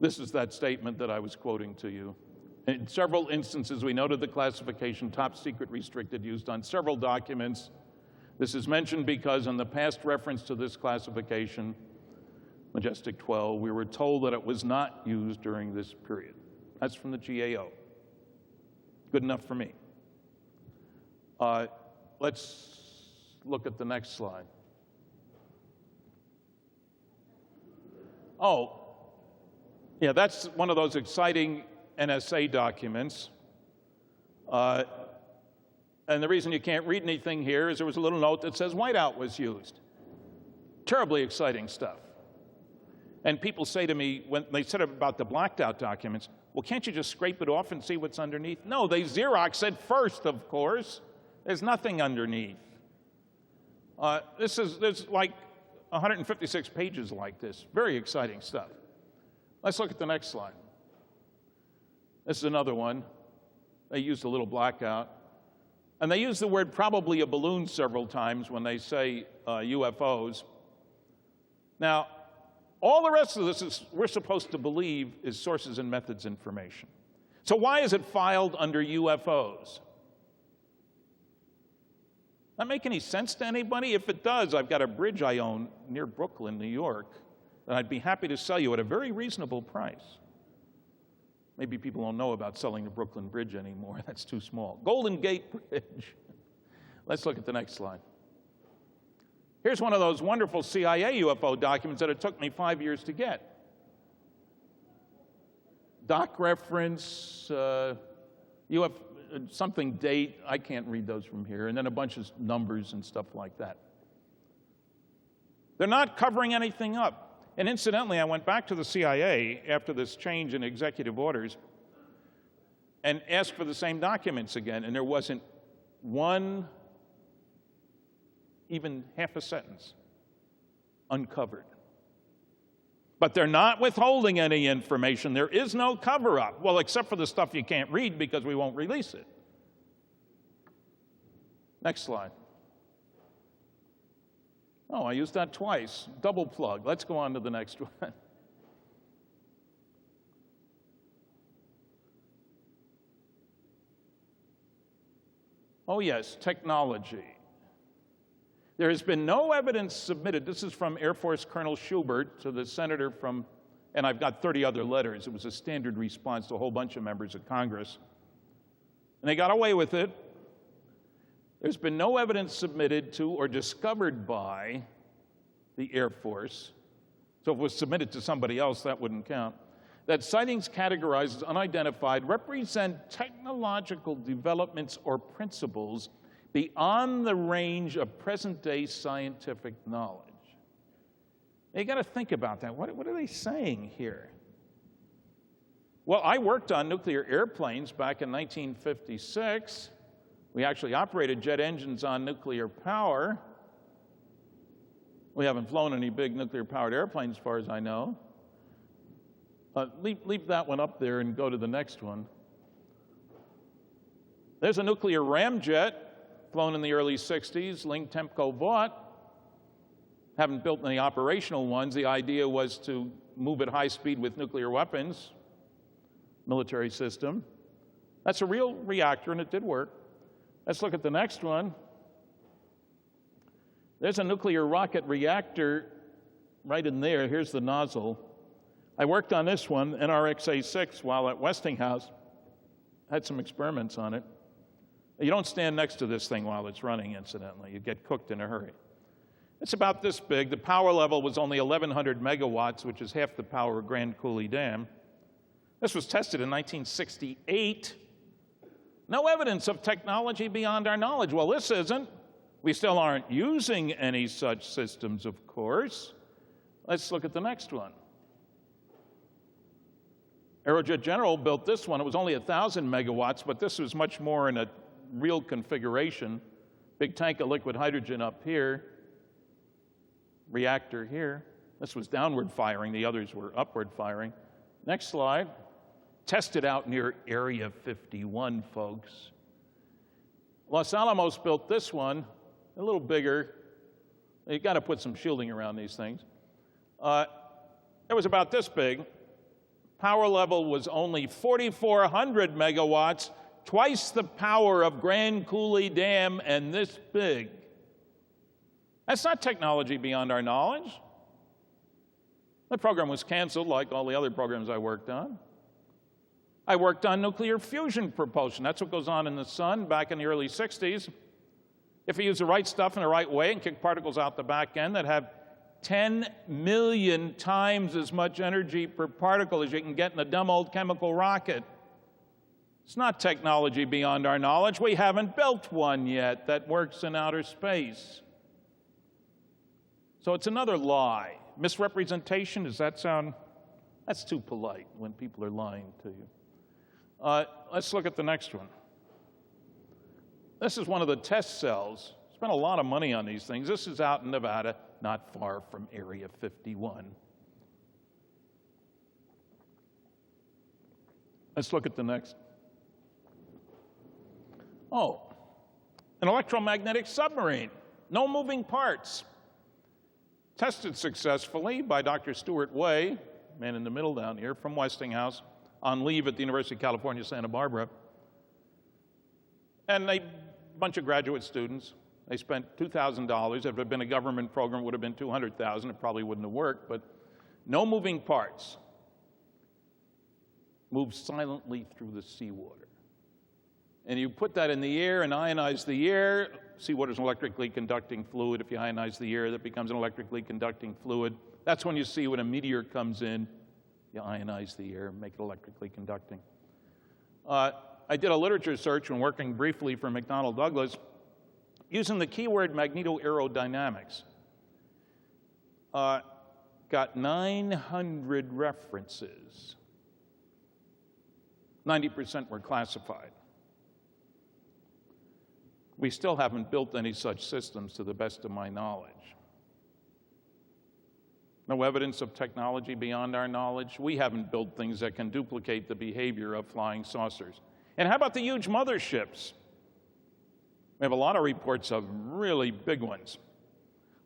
This is that statement that I was quoting to you. In several instances, we noted the classification top secret restricted used on several documents. This is mentioned because in the past reference to this classification, Majestic 12, we were told that it was not used during this period. That's from the GAO. Good enough for me. Let's look at the next slide. Oh, yeah, that's one of those exciting NSA documents. And the reason you can't read anything here is there was a little note that says whiteout was used. Terribly exciting stuff. And people say to me, when they said about the blacked out documents, well, can't you just scrape it off and see what's underneath? No, they Xerox it first, of course. There's nothing underneath. There's like 156 pages like this. Very exciting stuff. Let's look at the next slide. This is another one. They used a little blackout. And they use the word probably a balloon several times when they say UFOs. Now, all the rest of this is we're supposed to believe is sources and methods information. So why is it filed under UFOs? That make any sense to anybody? If it does, I've got a bridge I own near Brooklyn, New York, that I'd be happy to sell you at a very reasonable price. Maybe people don't know about selling the Brooklyn Bridge anymore. That's too small. Golden Gate Bridge. Let's look at the next slide. Here's one of those wonderful CIA UFO documents that it took me 5 years to get. Doc reference, something date, I can't read those from here, and then a bunch of numbers and stuff like that. They're not covering anything up. And incidentally, I went back to the CIA after this change in executive orders and asked for the same documents again, and there wasn't one, even half a sentence, uncovered. But they're not withholding any information. There is no cover-up. Well, except for the stuff you can't read because we won't release it. Next slide. Oh, I used that twice. Double plug. Let's go on to the next one. Oh yes, technology. There has been no evidence submitted. This is from Air Force Colonel Schubert to the senator from, and I've got 30 other letters. It was a standard response to a whole bunch of members of Congress. And they got away with it. There's been no evidence submitted to or discovered by the Air Force. So if it was submitted to somebody else, that wouldn't count. That sightings categorized as unidentified represent technological developments or principles beyond the range of present-day scientific knowledge. Now, you got to think about that. What are they saying here? Well, I worked on nuclear airplanes back in 1956. We actually operated jet engines on nuclear power. We haven't flown any big nuclear-powered airplanes, as far as I know. Leave that one up there and go to the next one. There's a nuclear ramjet flown in the early 60s, Ling Tempco Vought. Haven't built any operational ones. The idea was to move at high speed with nuclear weapons, military system. That's a real reactor, and it did work. Let's look at the next one. There's a nuclear rocket reactor right in there. Here's the nozzle. I worked on this one, NRXA-6, while at Westinghouse. Had some experiments on it. You don't stand next to this thing while it's running, incidentally. You get cooked in a hurry. It's about this big. The power level was only 1,100 megawatts, which is half the power of Grand Coulee Dam. This was tested in 1968. No evidence of technology beyond our knowledge. Well, this isn't. We still aren't using any such systems, of course. Let's look at the next one. Aerojet General built this one. It was only 1,000 megawatts, but this was much more in a real configuration. Big tank of liquid hydrogen up here. Reactor here. This was downward firing. The others were upward firing. Next slide. Tested out near Area 51, folks. Los Alamos built this one, a little bigger. You've got to put some shielding around these things. It was about this big. Power level was only 4,400 megawatts, twice the power of Grand Coulee Dam, and this big. That's not technology beyond our knowledge. The program was canceled like all the other programs I worked on. I worked on nuclear fusion propulsion. That's what goes on in the sun back in the early 60s. If you use the right stuff in the right way and kick particles out the back end that have 10 million times as much energy per particle as you can get in a dumb old chemical rocket. It's not technology beyond our knowledge. We haven't built one yet that works in outer space. So it's another lie. Misrepresentation, does that sound? That's too polite when people are lying to you. Let's look at the next one. This is one of the test cells. Spent a lot of money on these things. This is out in Nevada, not far from Area 51. Let's look at the next. Oh, an electromagnetic submarine. No moving parts. Tested successfully by Dr. Stuart Way, man in the middle down here, from Westinghouse, on leave at the University of California, Santa Barbara. And a bunch of graduate students. They spent $2,000. If it had been a government program, it would have been $200,000. It probably wouldn't have worked, but no moving parts. Moves silently through the seawater. And you put that in the air and ionize the air. Seawater is an electrically conducting fluid. If you ionize the air, that becomes an electrically conducting fluid. That's when you see when a meteor comes in, you ionize the air, make it electrically conducting. I did a literature search when working briefly for McDonnell Douglas using the keyword magnetoaerodynamics. Got 900 references. 90% were classified. We still haven't built any such systems to the best of my knowledge. No evidence of technology beyond our knowledge. We haven't built things that can duplicate the behavior of flying saucers. And how about the huge motherships? We have a lot of reports of really big ones.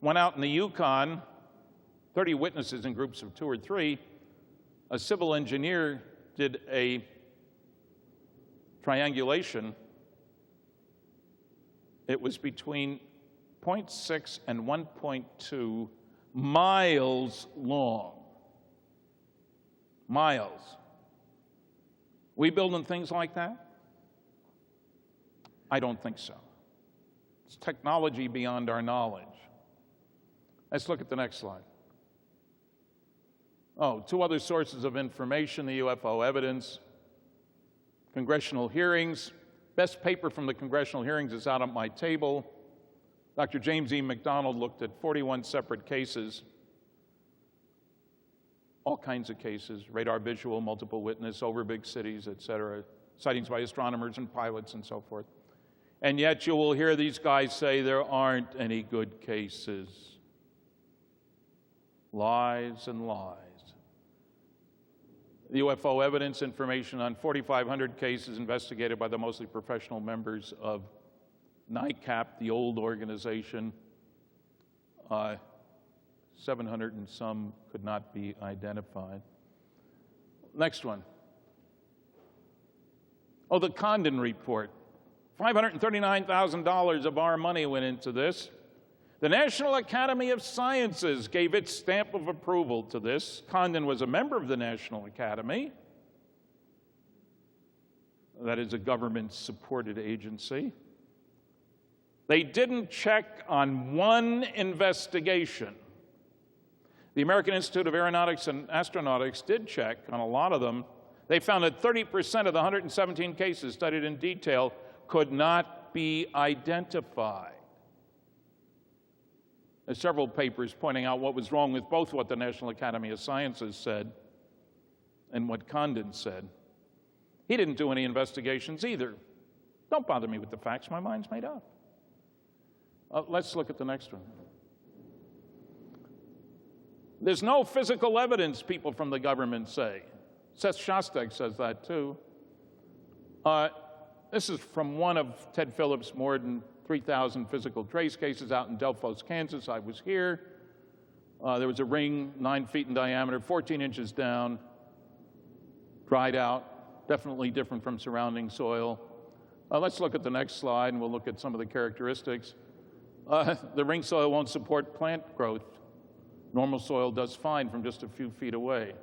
One out in the Yukon, 30 witnesses in groups of 2 or 3. A civil engineer did a triangulation it was between 0.6 and 1.2 miles long. Miles. We building things like that? I don't think so. It's technology beyond our knowledge. Let's look at the next slide. Oh, two other sources of information, the UFO evidence, congressional hearings. Best paper from the congressional hearings is out on my table. Dr. James E. McDonald looked at 41 separate cases, all kinds of cases, radar visual, multiple witness, over big cities, etc., sightings by astronomers and pilots and so forth. And yet you will hear these guys say there aren't any good cases. Lies and lies. The UFO evidence information on 4,500 cases investigated by the mostly professional members of NICAP, the old organization. 700 and some could not be identified. Next one. Oh, the Condon report. $539,000 of our money went into this. The National Academy of Sciences gave its stamp of approval to this. Condon was a member of the National Academy. That is a government-supported agency. They didn't check on one investigation. The American Institute of Aeronautics and Astronautics did check on a lot of them. They found that 30% of the 117 cases studied in detail could not be identified. There's several papers pointing out what was wrong with both what the National Academy of Sciences said and what Condon said. He didn't do any investigations either. Don't bother me with the facts, my mind's made up. Let's look at the next one. There's no physical evidence, people from the government say. Seth Shostak says that too. This is from one of Ted Phillips' more than 3,000 physical trace cases out in Delphos, Kansas. I was here. There was a ring 9 feet in diameter, 14 inches down, dried out, definitely different from surrounding soil. Let's look at the next slide, and we'll look at some of the characteristics. The ring soil won't support plant growth. Normal soil does fine from just a few feet away.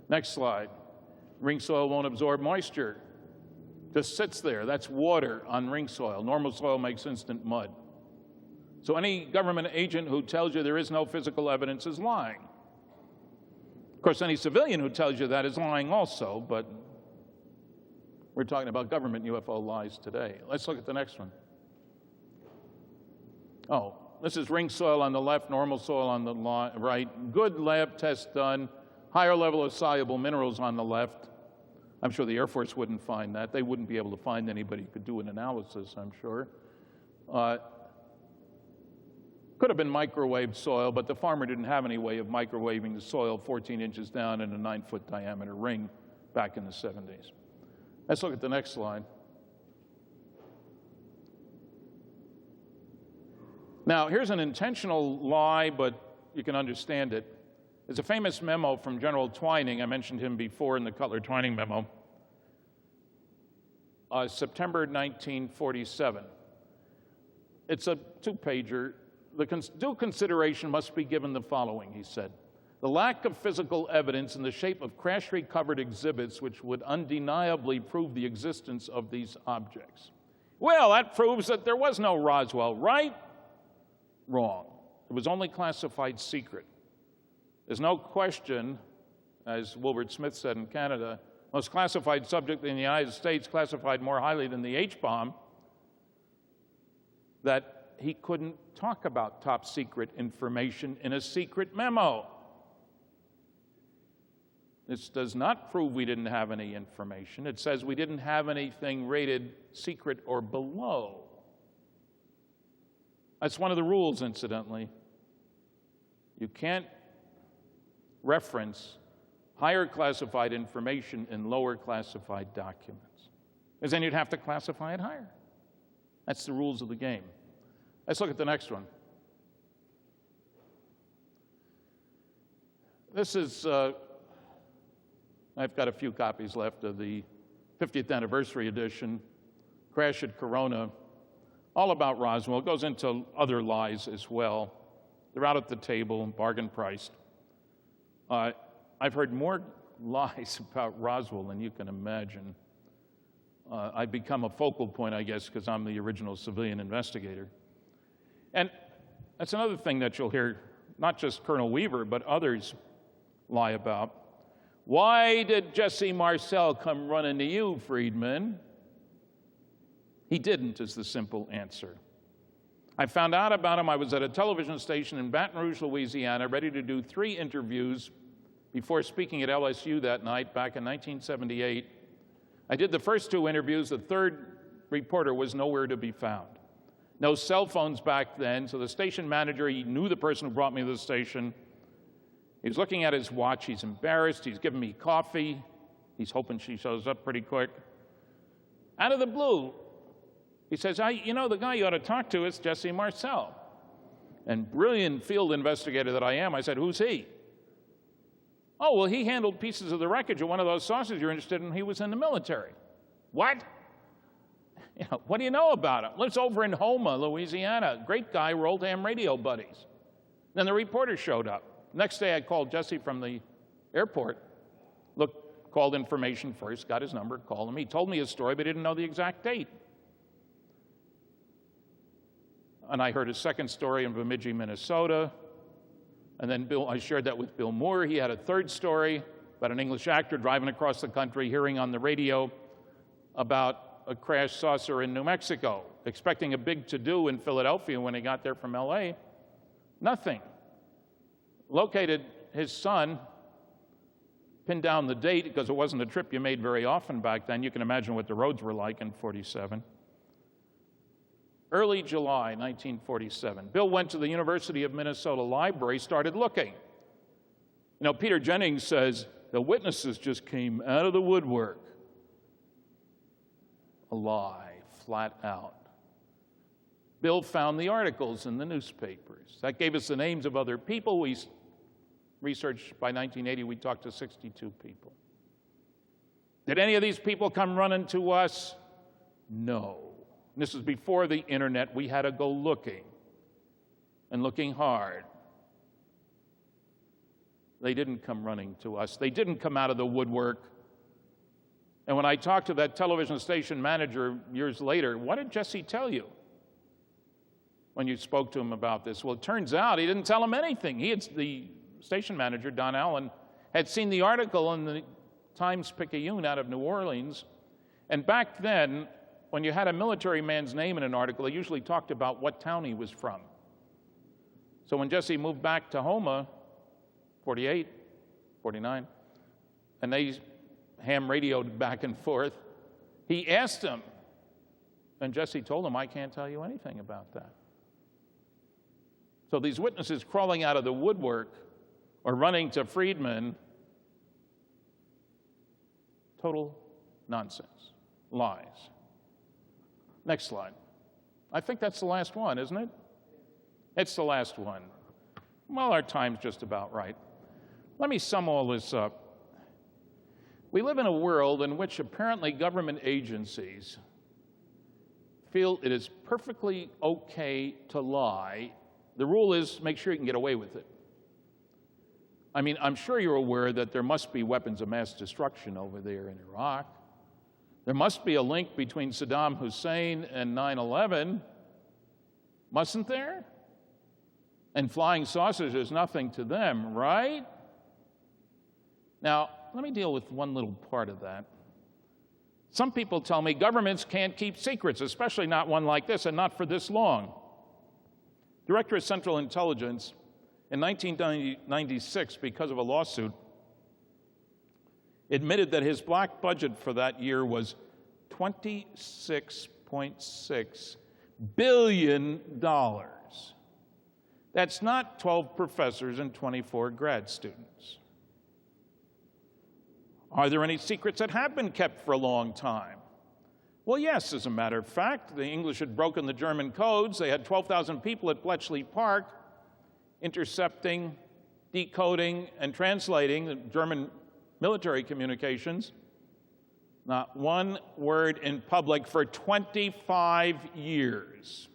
Next slide. Ring soil won't absorb moisture. Just sits there. That's water on ring soil. Normal soil makes instant mud. So any government agent who tells you there is no physical evidence is lying. Of course, any civilian who tells you that is lying also, but we're talking about government UFO lies today. Let's look at the next one. Oh, this is ring soil on the left, normal soil on the right. Good lab test done. Higher level of soluble minerals on the left. I'm sure the Air Force wouldn't find that. They wouldn't be able to find anybody who could do an analysis, I'm sure. Could have been microwave soil, but the farmer didn't have any way of microwaving the soil 14 inches down in a 9-foot diameter ring back in the 70s. Let's look at the next slide. Now, here's an intentional lie, but you can understand it. It's a famous memo from General Twining. I mentioned him before in the Cutler-Twining memo. September 1947. It's a two-pager. Due consideration must be given the following, he said. The lack of physical evidence in the shape of crash-recovered exhibits which would undeniably prove the existence of these objects. Well, that proves that there was no Roswell, right? Wrong. It was only classified secret. There's no question, as Wilbert Smith said in Canada, most classified subject in the United States, classified more highly than the H-bomb, that he couldn't talk about top secret information in a secret memo. This does not prove we didn't have any information. It says we didn't have anything rated secret or below. That's one of the rules, incidentally. You can't reference higher classified information in lower classified documents, because then you'd have to classify it higher. That's the rules of the game. Let's look at the next one. This is, I've got a few copies left of the 50th anniversary edition, Crash at Corona. all about Roswell. It goes into other lies as well. They're out at the table, bargain priced. I've heard more lies about Roswell than you can imagine. I've become a focal point, I guess, because I'm the original civilian investigator. And that's another thing that you'll hear, not just Colonel Weaver, but others lie about. Why did Jesse Marcel come running to you, Friedman? He didn't, is the simple answer. I found out about him. I was at a television station in Baton Rouge, Louisiana, ready to do 3 interviews before speaking at LSU that night back in 1978. I did the first 2 interviews. The third reporter was nowhere to be found. No cell phones back then, so the station manager, he knew the person who brought me to the station. He's looking at his watch. He's embarrassed. He's giving me coffee. He's hoping she shows up pretty quick. Out of the blue, he says, you know, the guy you ought to talk to is Jesse Marcel. And brilliant field investigator that I am, I said, who's he? Oh, well, he handled pieces of the wreckage of one of those saucers you're interested in. He was in the military. What? You know, what do you know about him? Lives over in Houma, Louisiana. Great guy, we're old ham radio buddies. Then the reporter showed up. Next day, I called Jesse from the airport. Looked, called information first, got his number, called him. He told me his story, but didn't know the exact date. And I heard a second story in Bemidji, Minnesota. And then I shared that with Bill Moore. He had a third story about an English actor driving across the country, hearing on the radio about a crashed saucer in New Mexico, expecting a big to-do in Philadelphia when he got there from LA. Nothing. Located his son, pinned down the date, because it wasn't a trip you made very often back then. You can imagine what the roads were like in 47. Early July 1947. Bill went to the University of Minnesota library, started looking. You know, Peter Jennings says, the witnesses just came out of the woodwork. A lie, flat out. Bill found the articles in the newspapers. That gave us the names of other people. We researched, by 1980, we talked to 62 people. Did any of these people come running to us? No. This was before the internet. We had to go looking, and looking hard. They didn't come running to us. They didn't come out of the woodwork. And when I talked to that television station manager years later, what did Jesse tell you when you spoke to him about this? Well, it turns out he didn't tell him anything. The station manager, Don Allen, had seen the article in the Times-Picayune out of New Orleans. And back then, when you had a military man's name in an article, they usually talked about what town he was from. So when Jesse moved back to Houma, 48, 49, and they ham radioed back and forth, he asked him, and Jesse told him, I can't tell you anything about that. So these witnesses crawling out of the woodwork or running to Friedman, total nonsense, lies. Next slide. I think that's the last one, isn't it? It's the last one. Well, our time's just about right. Let me sum all this up. We live in a world in which apparently government agencies feel it is perfectly okay to lie. The rule is make sure you can get away with it. I mean, I'm sure you're aware that there must be weapons of mass destruction over there in Iraq. There must be a link between Saddam Hussein and 9/11, mustn't there? And flying saucers is nothing to them, right? Now, let me deal with one little part of that. Some people tell me governments can't keep secrets, especially not one like this, and not for this long. Director of Central Intelligence, in 1996, because of a lawsuit, admitted that his black budget for that year was $26.6 billion. That's not 12 professors and 24 grad students. Are there any secrets that have been kept for a long time? Well, yes, as a matter of fact. The English had broken the German codes. They had 12,000 people at Bletchley Park intercepting, decoding, and translating the German military communications. Not one word in public for 25 years.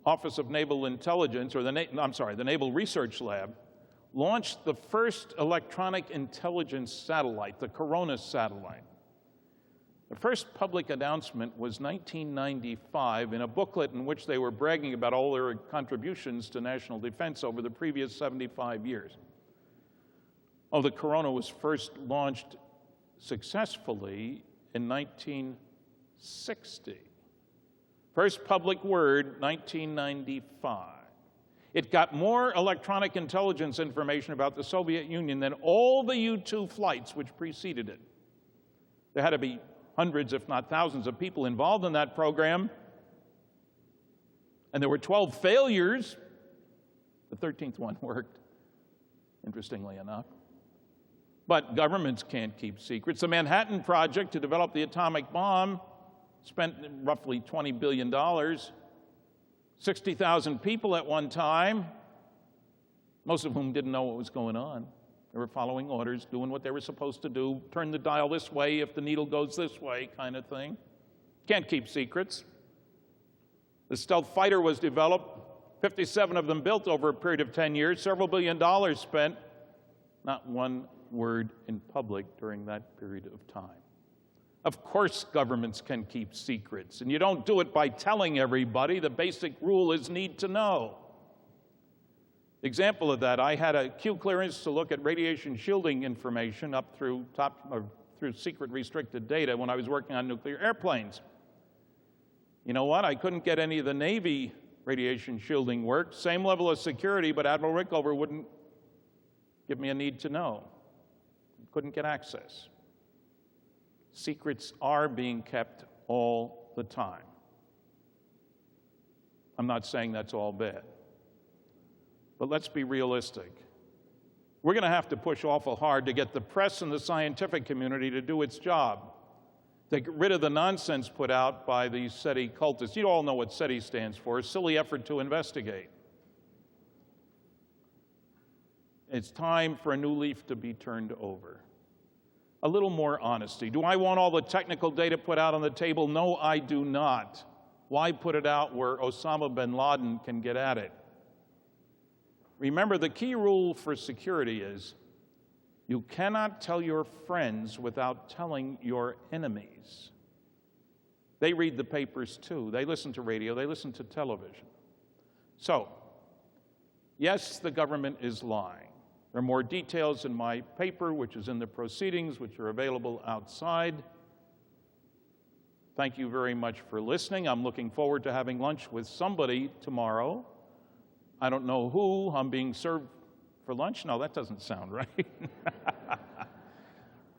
Office of Naval Intelligence, or the Naval Research Lab, launched the first electronic intelligence satellite, the Corona satellite. The first public announcement was 1995 in a booklet in which they were bragging about all their contributions to national defense over the previous 75 years. Oh, the Corona was first launched successfully in 1960. First public word, 1995. It got more electronic intelligence information about the Soviet Union than all the U-2 flights which preceded it. There had to be hundreds, if not thousands, of people involved in that program. And there were 12 failures. The 13th one worked, interestingly enough. But governments can't keep secrets. The Manhattan Project to develop the atomic bomb spent roughly $20 billion. 60,000 people at one time, most of whom didn't know what was going on. They were following orders, doing what they were supposed to do, turn the dial this way if the needle goes this way, kind of thing. Can't keep secrets. The stealth fighter was developed, 57 of them built over a period of 10 years, several $billion spent, not one word in public during that period of time. Of course governments can keep secrets, and you don't do it by telling everybody. The basic rule is need to know. Example of that, I had a Q clearance to look at radiation shielding information up through secret restricted data when I was working on nuclear airplanes. You know what? I couldn't get any of the Navy radiation shielding work. Same level of security, but Admiral Rickover wouldn't give me a need to know. Couldn't get access. Secrets are being kept all the time. I'm not saying that's all bad. But let's be realistic. We're going to have to push awful hard to get the press and the scientific community to do its job, to get rid of the nonsense put out by these SETI cultists. You all know what SETI stands for, a silly effort to investigate. It's time for a new leaf to be turned over. A little more honesty. Do I want all the technical data put out on the table? No, I do not. Why put it out where Osama bin Laden can get at it? Remember, the key rule for security is you cannot tell your friends without telling your enemies. They read the papers too. They listen to radio. They listen to television. So, yes, the government is lying. There are more details in my paper, which is in the proceedings, which are available outside. Thank you very much for listening. I'm looking forward to having lunch with somebody tomorrow. I don't know who. I'm being served for lunch? No, that doesn't sound right.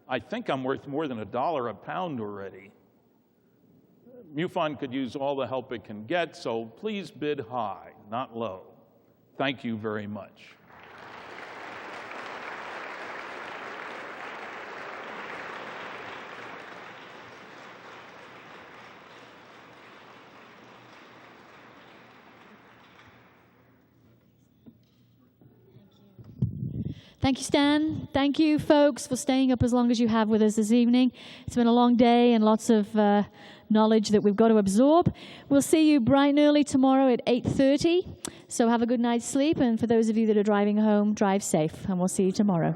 I think I'm worth more than $1 a pound already. MUFON could use all the help it can get, so please bid high, not low. Thank you very much. Thank you, Stan. Thank you, folks, for staying up as long as you have with us this evening. It's been a long day and lots of knowledge that we've got to absorb. We'll see you bright and early tomorrow at 8:30. So have a good night's sleep. And for those of you that are driving home, drive safe. And we'll see you tomorrow.